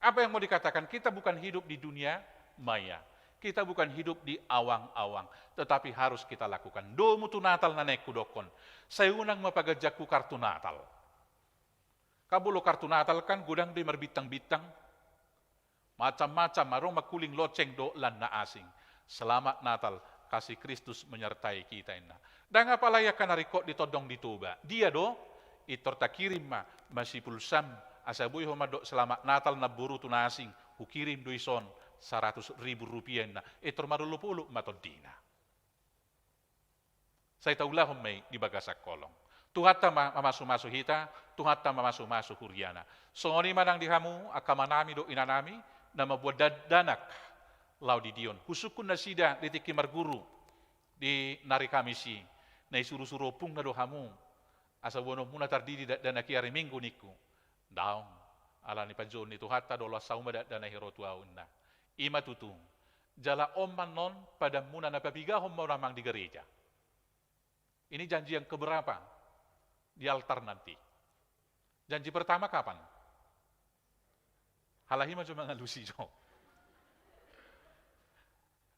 Apa yang mau dikatakan? Kita bukan hidup di dunia maya. Kita bukan hidup di awang-awang, tetapi harus kita lakukan. Do mutu Natal na naik kudokon. Saya unang mapagajakku kartu Natal. Kabulo kartu Natal kan gudang di merbitang-bitang. Macam-macam marong makuling loceng do lan na asing. Selamat Natal, kasih Kristus menyertai kita ina. Dan apalaya kanariko ditodong dituba. Dia do, itor takirim ma, masih pulsam, asabuy homado selamat Natal na buru tunasing, hukirim do ison, 100.000 rupiah na, itor marulupuluk matodina. Saya taulah may di bagasak kolong. Tuhata mamasu-masu hita, tuhata mamasu-masu huriana. Songoni manang dihamu, akamanami do inanami, na mabuat danak, lau di dion. Husukun na sida, ditiki marguru, di narikamisi, na isuru-suru pung na do hamu, asa wono muna tardidi danaki ari minggu niku. Daong, ala ni pajon ni tuhata do la sauma danahi rotuaun na. Ima tutung, jala oman non pada muna na papigahom mau namang di gereja. Ini janji yang keberapa? Di altar nanti. Janji pertama kapan? Halahi macam mengalusi jo.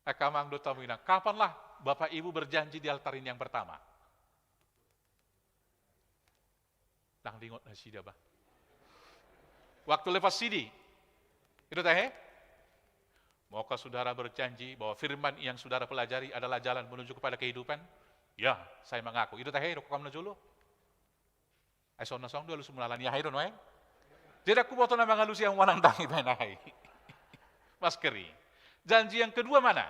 Akamang do tamuina. Kapanlah Bapak Ibu berjanji di altar ini yang pertama? Lang lingot na sida ba? Waktu lepas sidi. Itu teh? Maukah saudara berjanji bahwa firman yang saudara pelajari adalah jalan menuju kepada kehidupan? Ya, saya mengaku. Itu teh, rokam na julo. Ay son na song dulu sumulalan ya hayron wae. Jadi aku boto na mga lusi ang wanang tangi benai. Maskeri. Janji yang kedua mana?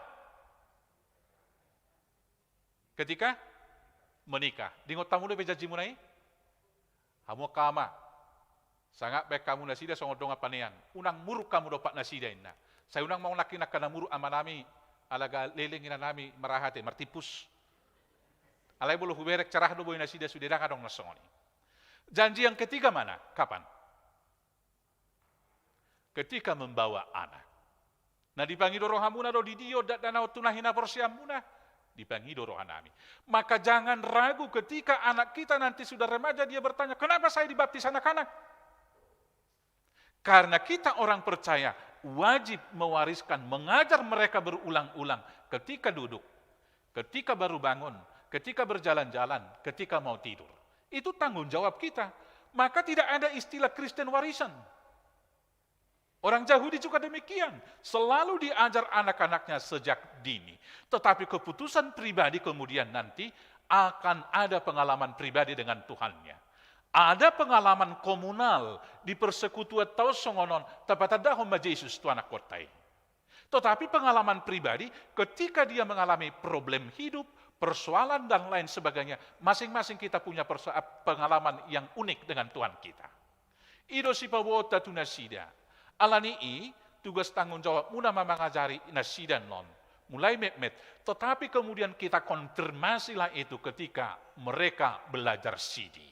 Ketika menikah. Dingot tamu le janji mo na Hamu kama. Sangat baik kamu nasida songodong apanian. Unang muruk kamu dopak nasida inna. Saya unang mau laki nak kana muruk amanami alaga lelengin nami marahate martipus. Alai bolu huberek cerah do boy nasida sudira kadong nasongoni. Janji yang ketiga mana? Kapan? Ketika membawa anak. Nah dipanggil rohamuna do didio danau tunahina porsiamuna. Dipanggil rohanami. Maka jangan ragu ketika anak kita nanti sudah remaja dia bertanya, kenapa saya dibaptis anak-anak? Karena kita orang percaya wajib mewariskan, mengajar mereka berulang-ulang ketika duduk, ketika baru bangun, ketika berjalan-jalan, ketika mau tidur. Itu tanggung jawab kita. Maka tidak ada istilah Kristen warisan. Orang Yahudi juga demikian. Selalu diajar anak-anaknya sejak dini. Tetapi keputusan pribadi kemudian nanti akan ada pengalaman pribadi dengan Tuhannya. Ada pengalaman komunal di persekutuan tau songonon tepat ada hamba Yesus Tuhan kotai. Tetapi pengalaman pribadi ketika dia mengalami problem hidup, persoalan dan lain sebagainya, masing-masing kita punya pengalaman yang unik dengan Tuhan kita. Ido si pawota tu nasida. Alani tugas tanggung jawab muna mengajari nasida non. Mulai met-met. Tetapi kemudian kita konfirmasilah itu ketika mereka belajar sidi.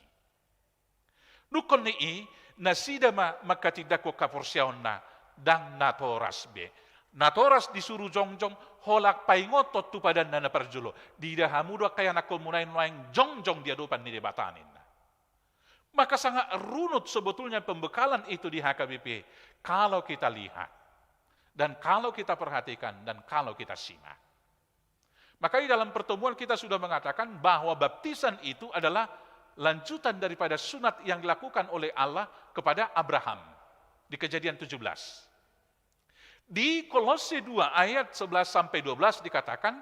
Nukon ni nasida maka tidak ko kaporsiaonna dang natoras be. Natoras disuruh jongjong holak paingotot tu pada nana perjulo. Di dahamudo kaya nakomunain lain jongjong dia dopan ni debatanin. Maka sangat runut sebetulnya pembekalan itu di HKBP kalau kita lihat dan kalau kita perhatikan dan kalau kita simak. Maka di dalam pertemuan kita sudah mengatakan bahwa baptisan itu adalah lanjutan daripada sunat yang dilakukan oleh Allah kepada Abraham di Kejadian 17. Di Kolose 2 ayat 11 sampai 12 dikatakan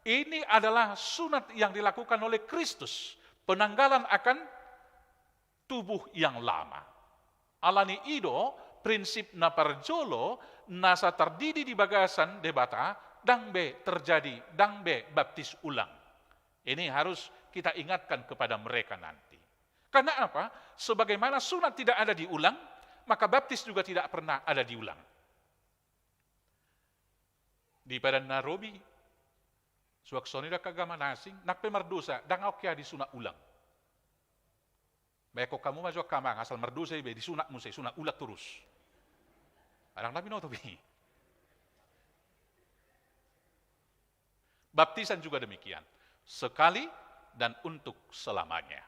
ini adalah sunat yang dilakukan oleh Kristus, penanggalan akan tubuh yang lama. Alani ido prinsip na parjolo nasa terdidi di bagasan debata dang be terjadi dang be baptis ulang. Ini harus kita ingatkan kepada mereka nanti. Karena apa? Sebagaimana sunat tidak ada diulang, maka baptis juga tidak pernah ada diulang. Di pada Nairobi, suaksonida kagama nasing nakpe mardosa dang okya di sunat ulang. Baik kamu maju kamang asal merdu saya di sunat musai sunat ulat terus. Kadang nabi no tobi. Baptisan juga demikian. Sekali dan untuk selamanya.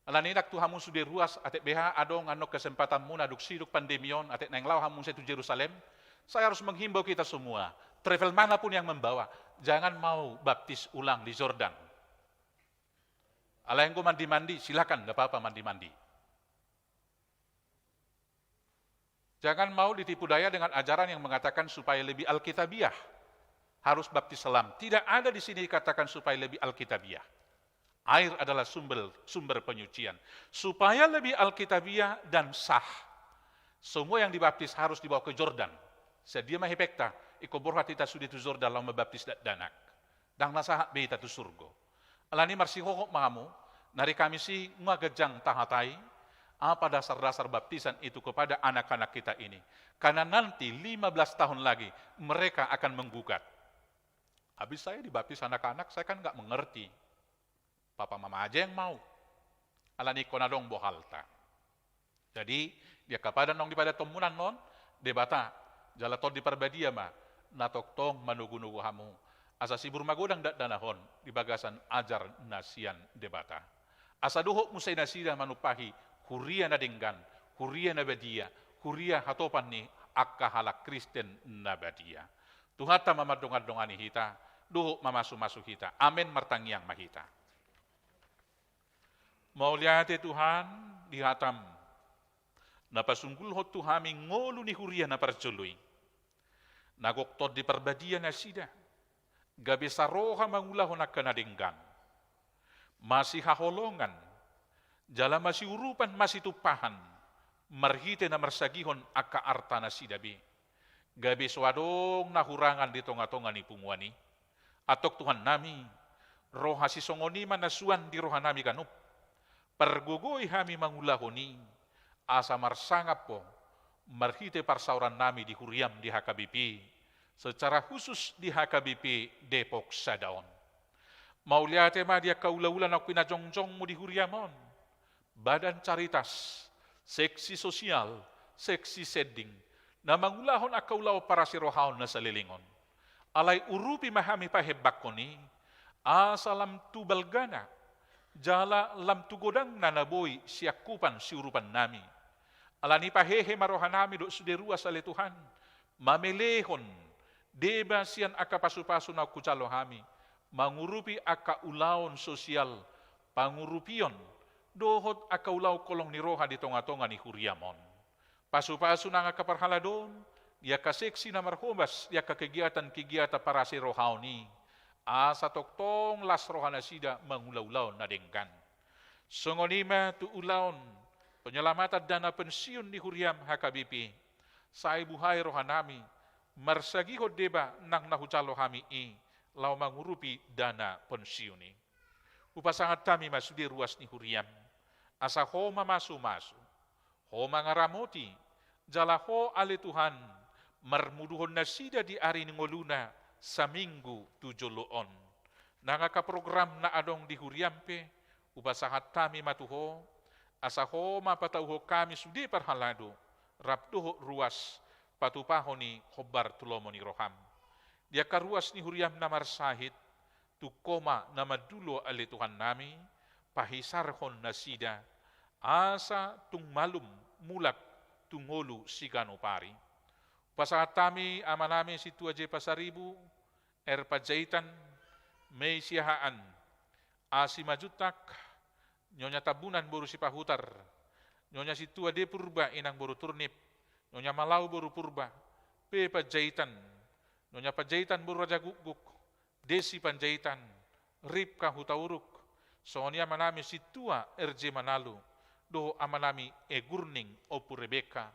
Alanidak tu hamun sudah ruas atek BH adong anok kesempatan muna duk siduk pandemion atek nenglau hamun saya tu Jerusalem. Saya harus menghimbau kita semua, travel manapun yang membawa, jangan mau baptis ulang di Jordan. Ala yang mandi-mandi, silakan, gak apa-apa mandi-mandi. Jangan mau ditipu daya dengan ajaran yang mengatakan supaya lebih alkitabiah. Harus baptis selam. Tidak ada di sini dikatakan supaya lebih alkitabiah. Air adalah sumber penyucian. Supaya lebih alkitabiah dan sah. Semua yang dibaptis harus dibawa ke Jordan. Sedia mahipekta, ikobor hatita sudi tu Jordan lau membaptis danak. Dang nasahat beita tu surgo. Alani marsihokok mamu, nari kami si ngagejang tahatai, apa dasar-dasar baptisan itu kepada anak-anak kita ini. Karena nanti 15 tahun lagi mereka akan menggugat. Habis saya dibaptis anak-anak, saya kan nggak mengerti. Papa mama aja yang mau. Alani konadong bohalta. Jadi dia kepada nong di pada temunan non, debata, jalaton di perbadia ma, natoktong manugu-nugu hamu. Asa sibur magodang danahon di bagasan ajar nasian debata. Asa dohok musay nasida manupahi huria na denggan, huria na badia, huria hatopan ni akka halak Kristen na badia. Tuhan ta mamadongan-dongani hita, duho mamasu-masu hita. Amin martangiang mahita. Mauliate Tuhan dihatam. Napasunggul hot Tuhami ngolu ni huria na parjului. Nagoktod di perbadia na sida. Gabi saroha mangulahon na kanadinggan. Masih haholongan. Jala masih urupan masih tupahan. Marhite na marsagihon aka arta na sidabi. Gabi swadong nahurangan di tonga-tonga ni pungwani. Atok Tuhan nami. Roha si songoniman na suan di roha nami kanup. Pergugoy hami mangulahoni. Asa marsangap po. Marhite parsauran nami di huriam di HKBP. Secara khusus di HKBP Depok Sadaon. Mauliate ma dia kaula-ulan aku pinajongjong mo di huriamon. Badan caritas, seksi sosial, seksi seding, na mangulahon akaulaw para si rohaon na salilingon. Alay urupi mahami pahebak ko ni, asa lam tubalgana, jala lam tugodang nanaboy siakupan si urupan nami. Alani pahehe marohan nami do suderua sa letuhan, mamelehon, deba sian aka pasu-pasu na kucalo hami, mangurupi aka ulaon sosial, pangurupion, dohot akaulaw kolong ni roha di tonga-tonga ni huriamon. Pasu-pasu na nga kaparhaladon, dia kaseksi na marhobas, dia kegiatan-kegiatan para si rohao ni. Asa toktong las roha na sida mangulaw-ulaw na denggan. Songonima tu ulaon, penyelamatan dana pensiun di huriam HKBP. Sa ibuhay roha nami, marsagihod deba nang nahucalo hami lau mangurupi dana pensiun ni. Upasangat kami masudi ruas ni huriam. Asa ho mamasu-masu, ho mangaramoti, jala ho ale Tuhan, marmuduhon na sida di ari ngoluna sa minggu 7 loon. Nangaka program na adong di huriampe, upasahat kami matuho, asa ho mapatauho kami sudi parhalado, raptuho ruas, patupaho ni khobar tulomo ni roham. Dia karuas ni huriam na marsahit, tukoma na madulo ale Tuhan nami, pahisarhon na sida, asa tung malum mulak tungolu sigano pari. Pasahat kami amanami si Tua J. Pasaribu, Pajaitan, May Siahaan, Asi Majutak, Nyonya Tabunan boru si Pahutar, Nyonya si Tua D. Purba inang boru Turnip, Nyonya Malau boru Purba, P. Pajaitan, Nyonya Pajaitan boru Raja Guguk, Desi Panjaitan, Ripka Hutauruk, Sonia manami si Tua RJ Manalu, do amanami Egurning opu Rebeka,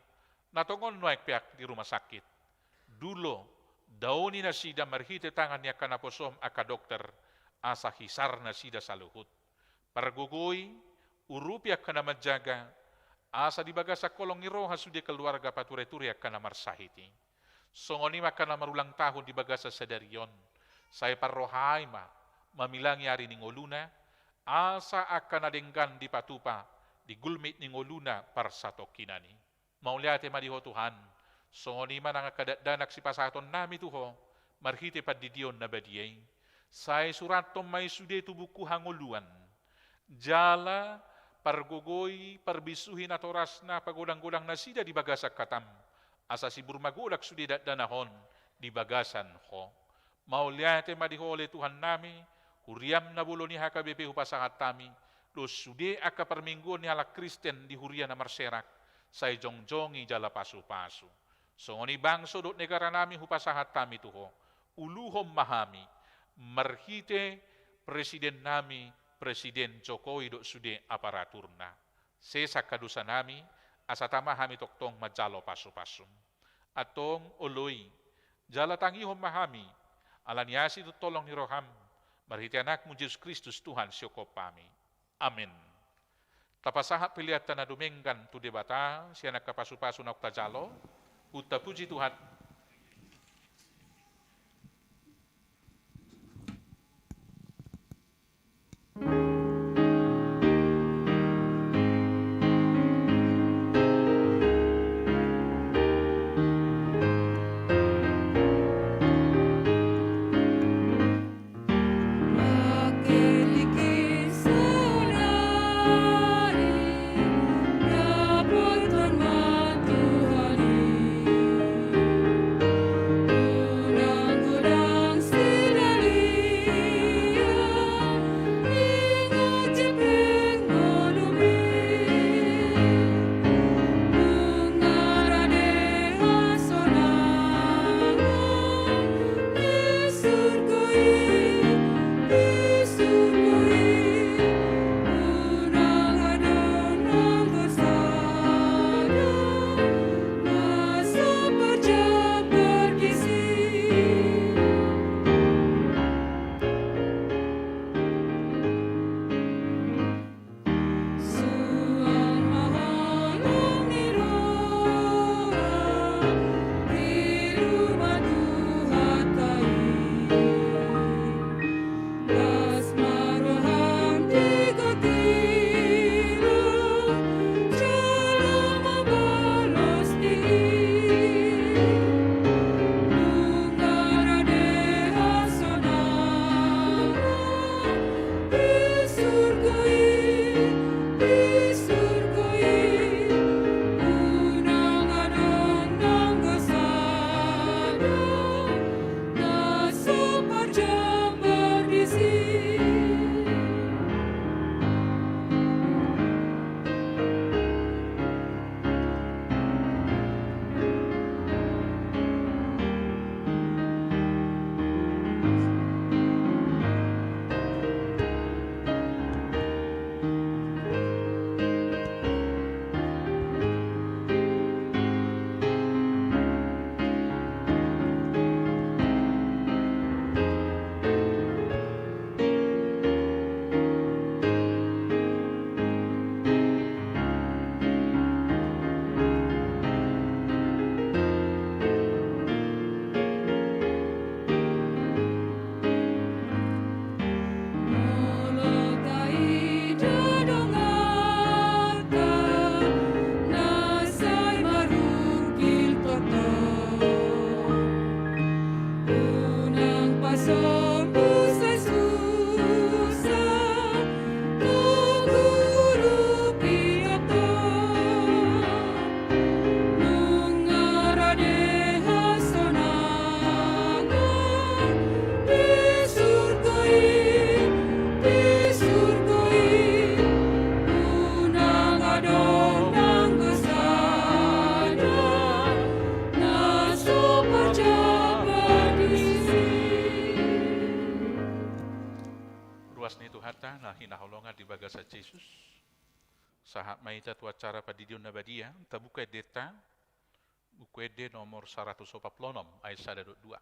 natongon noek pihak di rumah sakit. Dulo, daoni na sida marhite tangan niya kanaposom aka dokter, asa hisar na sida sa luhut. Pargugoy, urupi ak kana madjaga, asa dibaga sa kolong ni roha sudi keluarga pature-ture ak kana marsahiti. Songonima kana marulang tahun dibaga sa sadarion, saya parrohay mamilangi ari ning oluna, asa akan adenggan di patupa, di gulmit ning oluna parsatok kinani. Mauliate madiho Tuhan, songonima nang kadadanak si pasaton nami tuho, marhite padidion na badiyay. Say suratom may sude tubuku hangoluan, jala pargogoy parbisuhin at oras na pagulang-gulang na sida di bagasak katam, asa si burmagulak sude danahon di bagasan ho. Mauliate madiho le Tuhan nami, huriam na bulo ni HKBP upasangat kami, lo sude aka perminggu ni ala Kristen di huria na marserak, say jongjongi jala pasu-pasu. So ngoni bangso dot negara nami upasangat kami tuho, uluhom mahami, marhite presiden nami, Presiden Jokowi dot sude aparaturna. Sesak kadusa nami, asatama hami toktong majalo pasu-pasum. Atong oloy, jala tangihom mahami, alaniasi tu tolong ni roham, marhiti anakmu Yesus Kristus Tuhan syokop pami. Amin. Tapasahat piliatan na dumenggan tu debata, siya nagkapasu-pasu na oktajalo, uta puji Tuhan. Tuhan Kristus, sahat maita tu acara padidion nabadia, tabuka deta, buku ede nomor 146 ayat 1-2.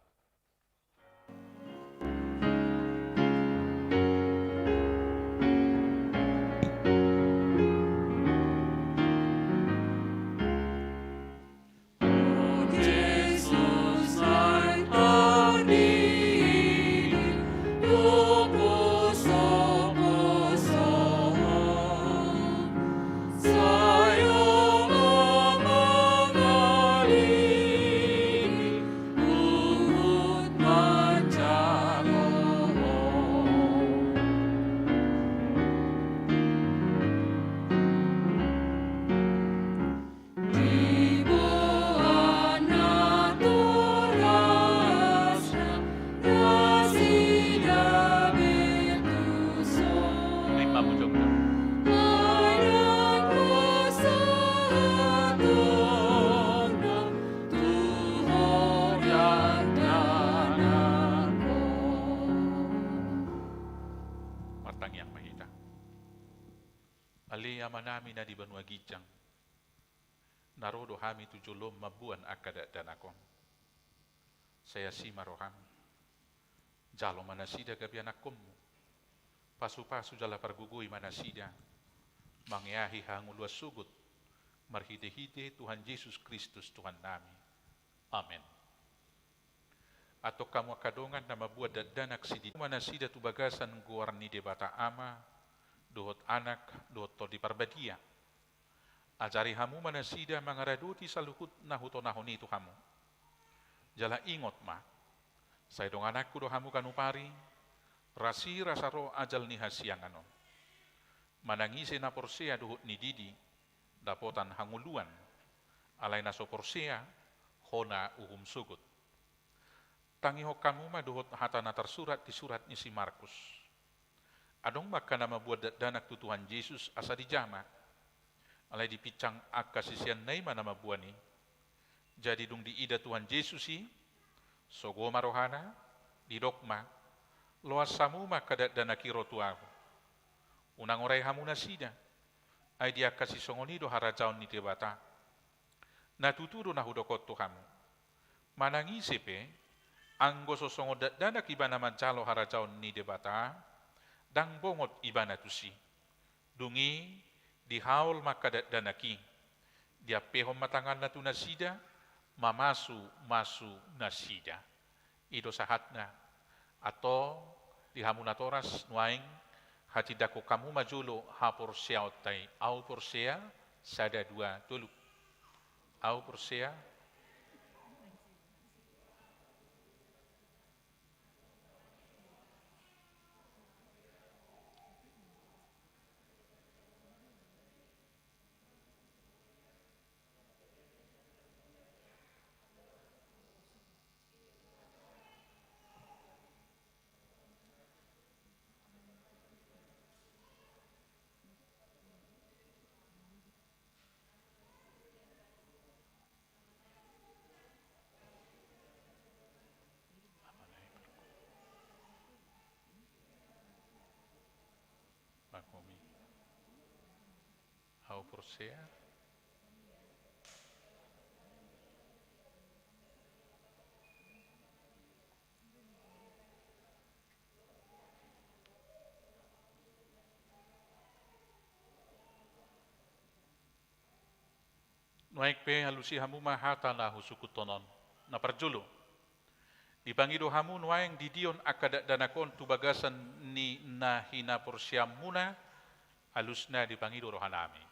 Manami na di banua gijang narodo hami tujulom mabuan akada danakon saya si maroham jalo manasida gabi anakommu pasu-pasu jala pargugui manasida mangyahi hangu luas sugut marhide-hide Tuhan Yesus Kristus Tuhan nami amin. Atau kamu kadongan nama buat danak sidi manasida tu bagasan guarni debata ama dohot anak, dohot to di parbadia. Ajari hamu manasida mangaraduti saluhut nahuto nahoni itu hamu. Jala ingot ma, saya dong anakku do hamu kanupari, rasi rasaro ajal ni hasianganon. Manangise na porsea dohot ni didi, dapotan hanguluan, alay na so porsea, hona uhum sugut. Tangiho kamu ma dohot hatana tersurat di surat ni si Markus. Adong maka nama buat danak tu Tuhan Yesus asa dijama. Alai dipicang akka sisian naima nama buani. Jadi dung di ida Tuhan Yesus si sogo marohana di dokma loas samu maka danak kiro tuahu. Unang orai hamu nasida. Ai dia kasih songoni do harajaon ni tebata. Na tuturo na hudokot tu hamu. Manangi sepe anggo sosongo danak ibana mancalo harajaon ni debata. Dang bongot ibana tusi. Dungi di haul maka danaki. Dia pehom matangan natu nasida, mamasu nasida. Ido sahatna. Atau di hamunatoras nuaing hati dako kamu majulo hapor seautai au porsea sada dua tulu. Au porsea au porsea nuaik pe halusi hamu mahata na husukut tonon na parjulu dipangido hamu nuaing didion akada danakon tu bagasan ni nahina porsea muna alusna dipangido rohanami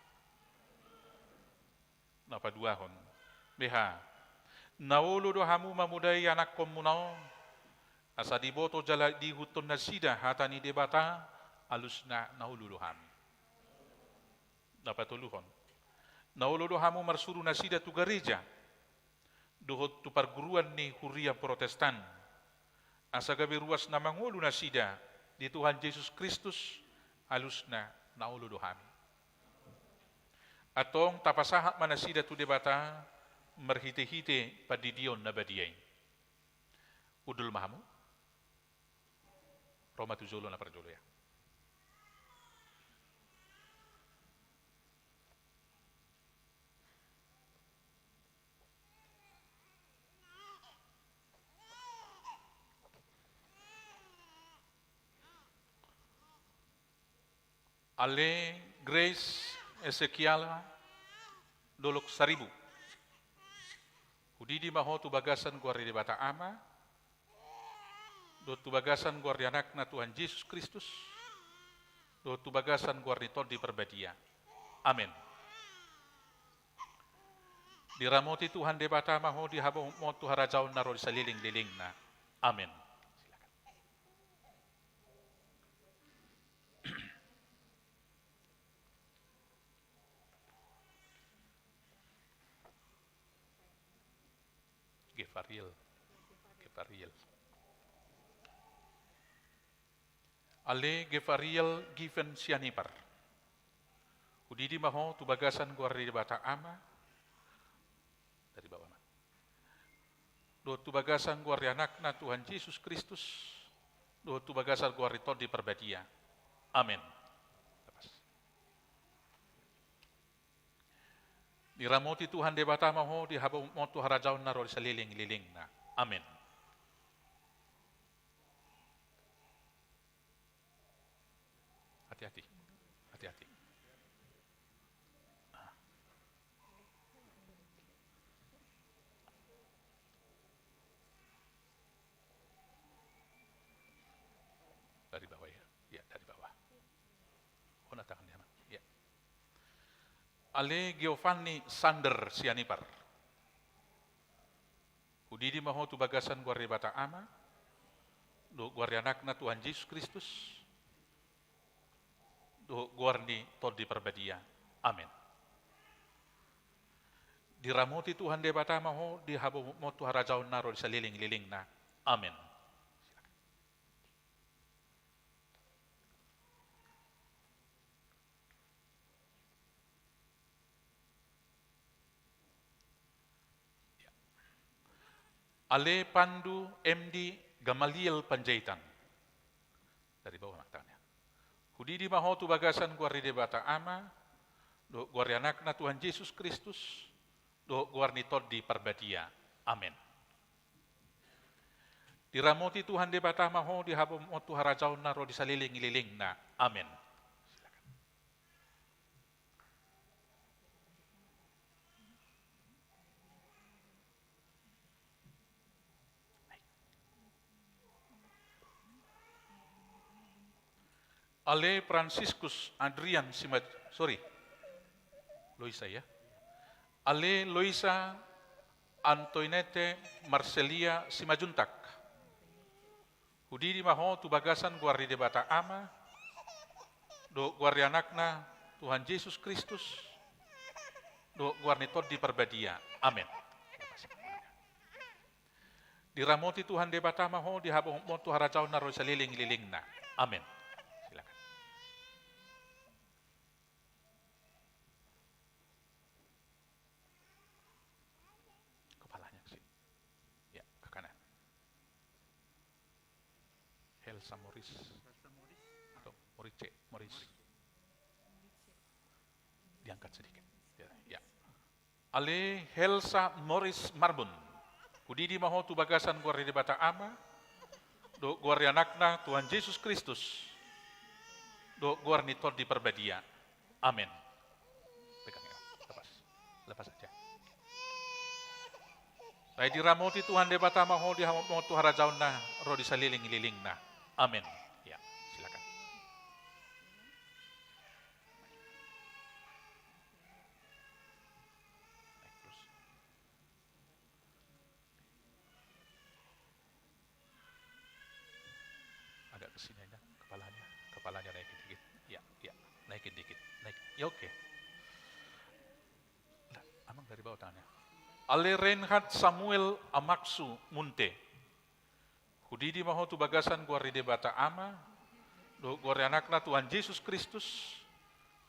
napaduahon beha naulu do hamu mamudai anak komunao asa diboto jala di hutun nasida hatani debata alusna naulu do hami napatuluhon naulu do hamu marsuru nasida tu gereja dohot tu perguruan ni huria protestan asa gabe ruas na mangulu nasida di Tuhan Yesus Kristus alusna naulu do hami atong tapasahat manasida tu debata merhite-hite padidion nabadiay. Udul mahamu? Roma tu jolo na parjolo ya. Ale Grace Ezekiala Dolok Saribu. Hudidi maho tu bagasan guardi di bata ama. Do tu bagasan guardi anakna Tuhan Yesus Kristus. Do tu bagasan guardi tol di perbadia. Amin. Diramoti Tuhan di bata maho di habo mo tu harajaw naro di saliling-liling na. Amin. Gefariel. Ale Gefariel given sianipar. Udidi maho tu bagasan guardi di bata ama. Dari bawah. Do tu bagasan guardi anakna Tuhan Yesus Kristus. Do tu bagasan guardi tol di perbadia. Amin. Diramoti Tuhan di bata maho di habo mo tu harajaw naro di saliling-liling na. Amin. Hati-hati. Dari bawah ya. Ya, dari bawah. Mana tangannya? Ya. Ale Giovanni Sander Sianipar. Udidi maho tu bagasan guardi bata ama. Do guardi anakna Tuhan Yesus Kristus. Do guardi tol di perbadia. Amin. Diramoti Tuhan di bata maho di habo mo tu harajaw naro di saliling-liling na. Amin. Ale Pandu MD Gamaliel Panjaitan. Dari bawah tangannya. Hudidi maho tu bagasan guardi di bata ama. Do guardi anakna Tuhan Yesus Kristus. Do guardi tol di perbadia. Amin. Diramoti Tuhan di bata maho di habo mo tu harajaw naro di saliling-liling na. Amin. Ale Franciscus Adrian Loisa ya. Ale Loisa Antoinette Marcelia Simajuntak. Hudidi maho tu bagasan guardi di bata ama. Do guardi anakna Tuhan Yesus Kristus. Do guardi tol di perbadia. Amin. Diramoti Tuhan di bata maho di habo mo tu harajaw naro saliling-liling na. Amin. Elsa Morris atau Morris diangkat sedikit ya. Ale Elsa Morris Marbun. Hudidi maho tu bagasan guardi di bata ama. Do guardi anakna Tuhan Yesus Kristus. Do guardi tol di perbadia. Amin. Pegang ya. Lepas saja. Saya diramoti Tuhan di bata maho di hamo tu harajaw na ro di saliling-liling na. Amin. Ya, silakan. Naik terus. Agak ke sini aja, kepalanya naikin dikit. Ya, naikin dikit. Ya oke. Nah, amang dari bawah tangannya. Ale Reinhard Samuel Amaksu Munte. Hudidi maho tu bagasan guardi di bata ama. Do guardi anakna Tuhan Yesus Kristus.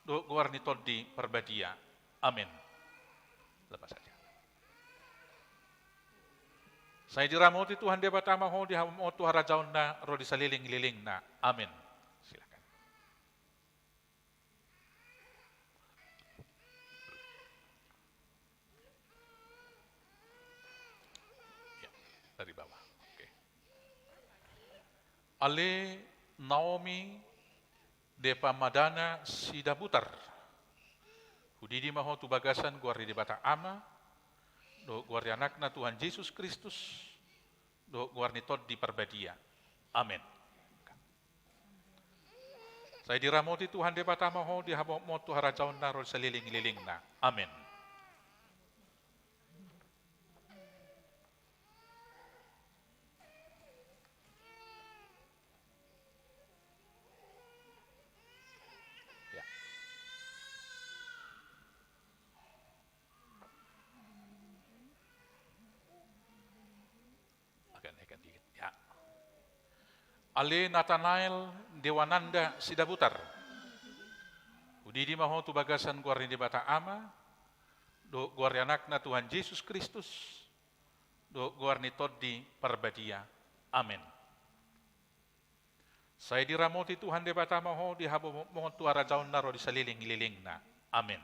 Do guardi tol di perbadia. Amin. Lepas saja. Saya diramoti Tuhan di bata maho di hamo tu harajaw na ro di saliling-liling na. Amin. Silakan. Ya, dari bawah. Ale Naomi Depa madana sida butar. Hudidi maho tu bagasan guardi di bata ama, do guardi anakna Tuhan Yesus Kristus, do guardi tod di perbadia. Amin. Saya diramoti Tuhan di bata maho di habok mo tu harajaon narol saliling-liling na. Amin. Ale Nathanael Dewananda Sidabutar. Udidi maho tu bagasan guarni di bata ama, do guarni anakna Tuhan Yesus Kristus, do guarni tod di perbadia. Amin. Saya diramoti Tuhan di bata maho di habo mohon tu arajaon naro di saliling-liling na. Amin.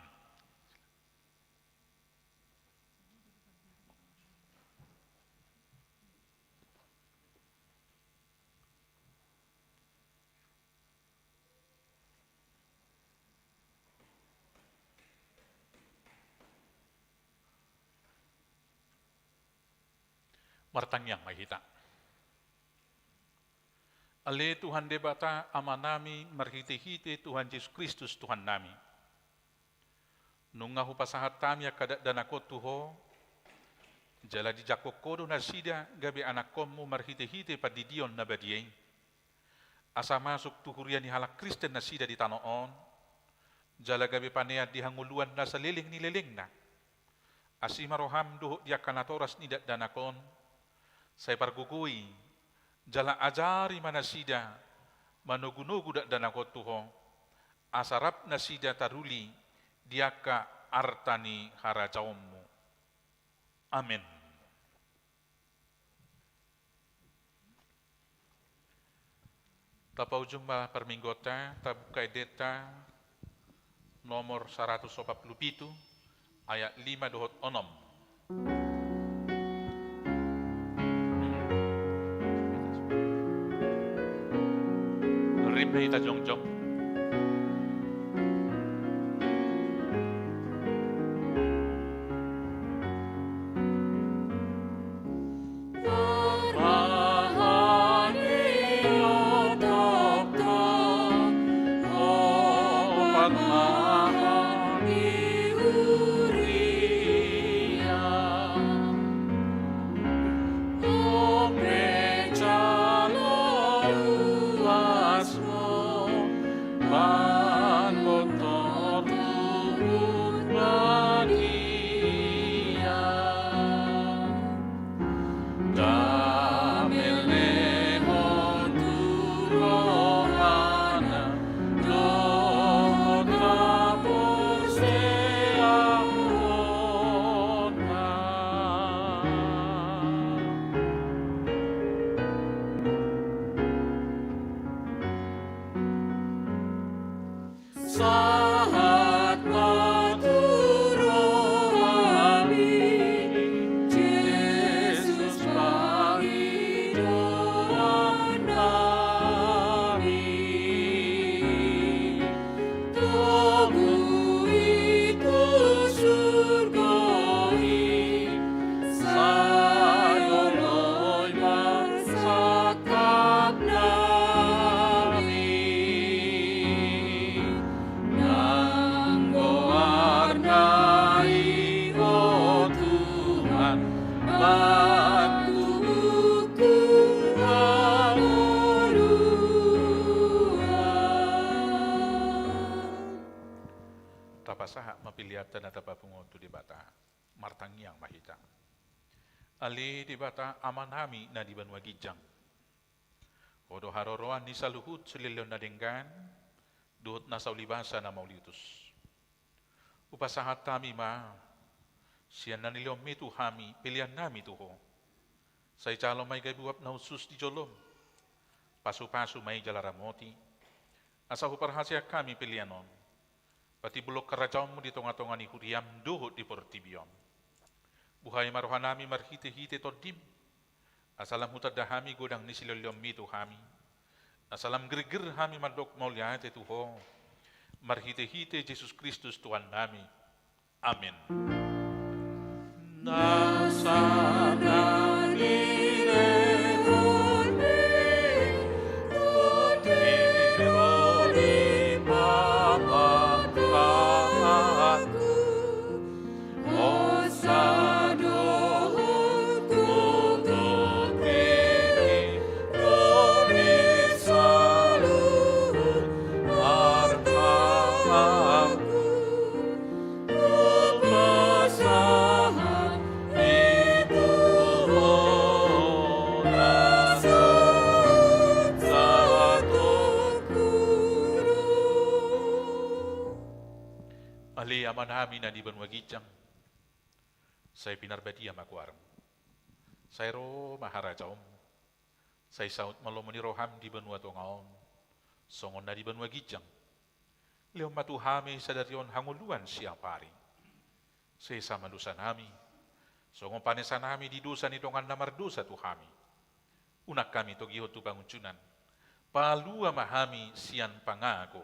Martangyang mahita. Ale Tuhan debata ama nami marhiti-hiti Tuhan Yesus Kristus Tuhan nami. Nunga hupasahat tami akadat danakot tuho, jala di jakokodo na sida gabi anakommu marhiti-hiti padidion na badiyeng. Asa masuk tuhurian ni halak Kristen na sida di tanoon, jala gabi panea di hanguluan na sa liling ni liling na. Asima roham duho dia kanatoras ni danakon, saya pargugui, jala ajari manasida, manugunugu dak danakot tuho, asarap nasida taruli, diaka artani harajaumu. Amin. Tapau jumpa perminggota, tabukai deta, nomor 147, ayat 5 dohot onom. Rimbe ita jongjong. Tapasaha mapiliatan na tapapungoto di bata, martangyang mahita. Ali di bata amanami na di banwa gijang. Odo haroroan ni saluhut sulilyon na denggan, duhot na sa ulibasa na maulitus. Upasahat tami ma, siya na nilom mitu hami, pilihan nami tuho. Sa icalom may gaybuwap na usus di jolom, pasu-pasu may jalaramoti, asa huparhasya kami pilihanon, pati bulok karajaon mo di tonga-tonga ni huriyam duhot di portibiyom. Buhay marohan nami marhite-hite todim, asalam hutad dahami godang nisilolyom mitu hami, Asalam gerger hami madok mauliate Tuho. Marhite-hite Yesus Kristus Tuhan nami. Amin. Ali aman hami na di banwa gijang. Saya pinarbadia makuaram. Saya ro maharaja om. Saya saut malomoni roham di banwa tongaon. Songon na di banwa gijang. Leo matu hami sadarion hanguluan siang pari. Saya sama dosa nami. Songon panesan hami di dosa ni tongan namar dosa tu hami. Unak kami togiho tu banguncunan. Palua mahami sian pangako.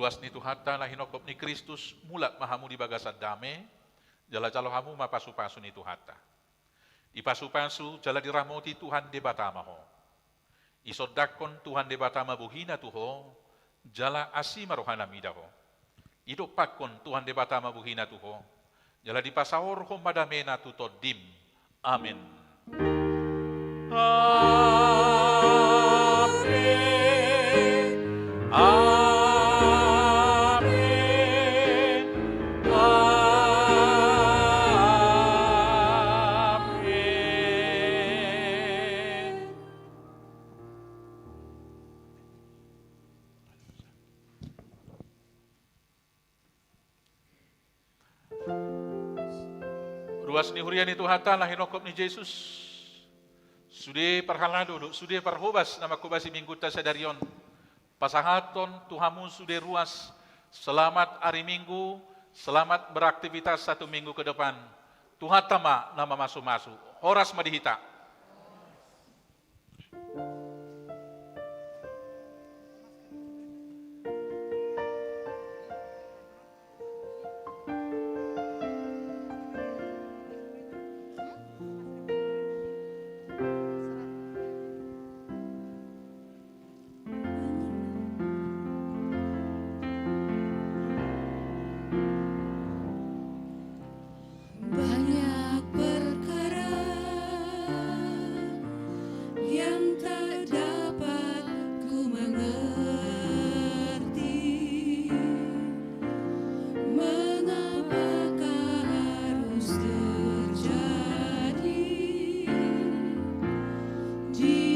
Ruas ni Tuhata na hinokop ni Kristus mulat mahamu di bagasan dame, jala jalo hamu mapasu-pasu ni Tuhata. Ipasu-pasu jala dirahmoti Tuhan de batamaho. Isodakon Tuhan de batama buhina tuho, jala asima rohana midaho. Idopakon Tuhan de batama buhina tuho, jala dipasahor ho madamena tutodim. Amin. Ruas ni hurian itu hata lah hinokop ni Yesus. Sudah perhalado, sudah perhobas nama kubasi minggu tasadarion. Pasahaton Tuhamu sudah ruas. Selamat hari Minggu, selamat beraktivitas 1 minggu ke depan. Tuhatama nama masuk-masuk. Horas madihita.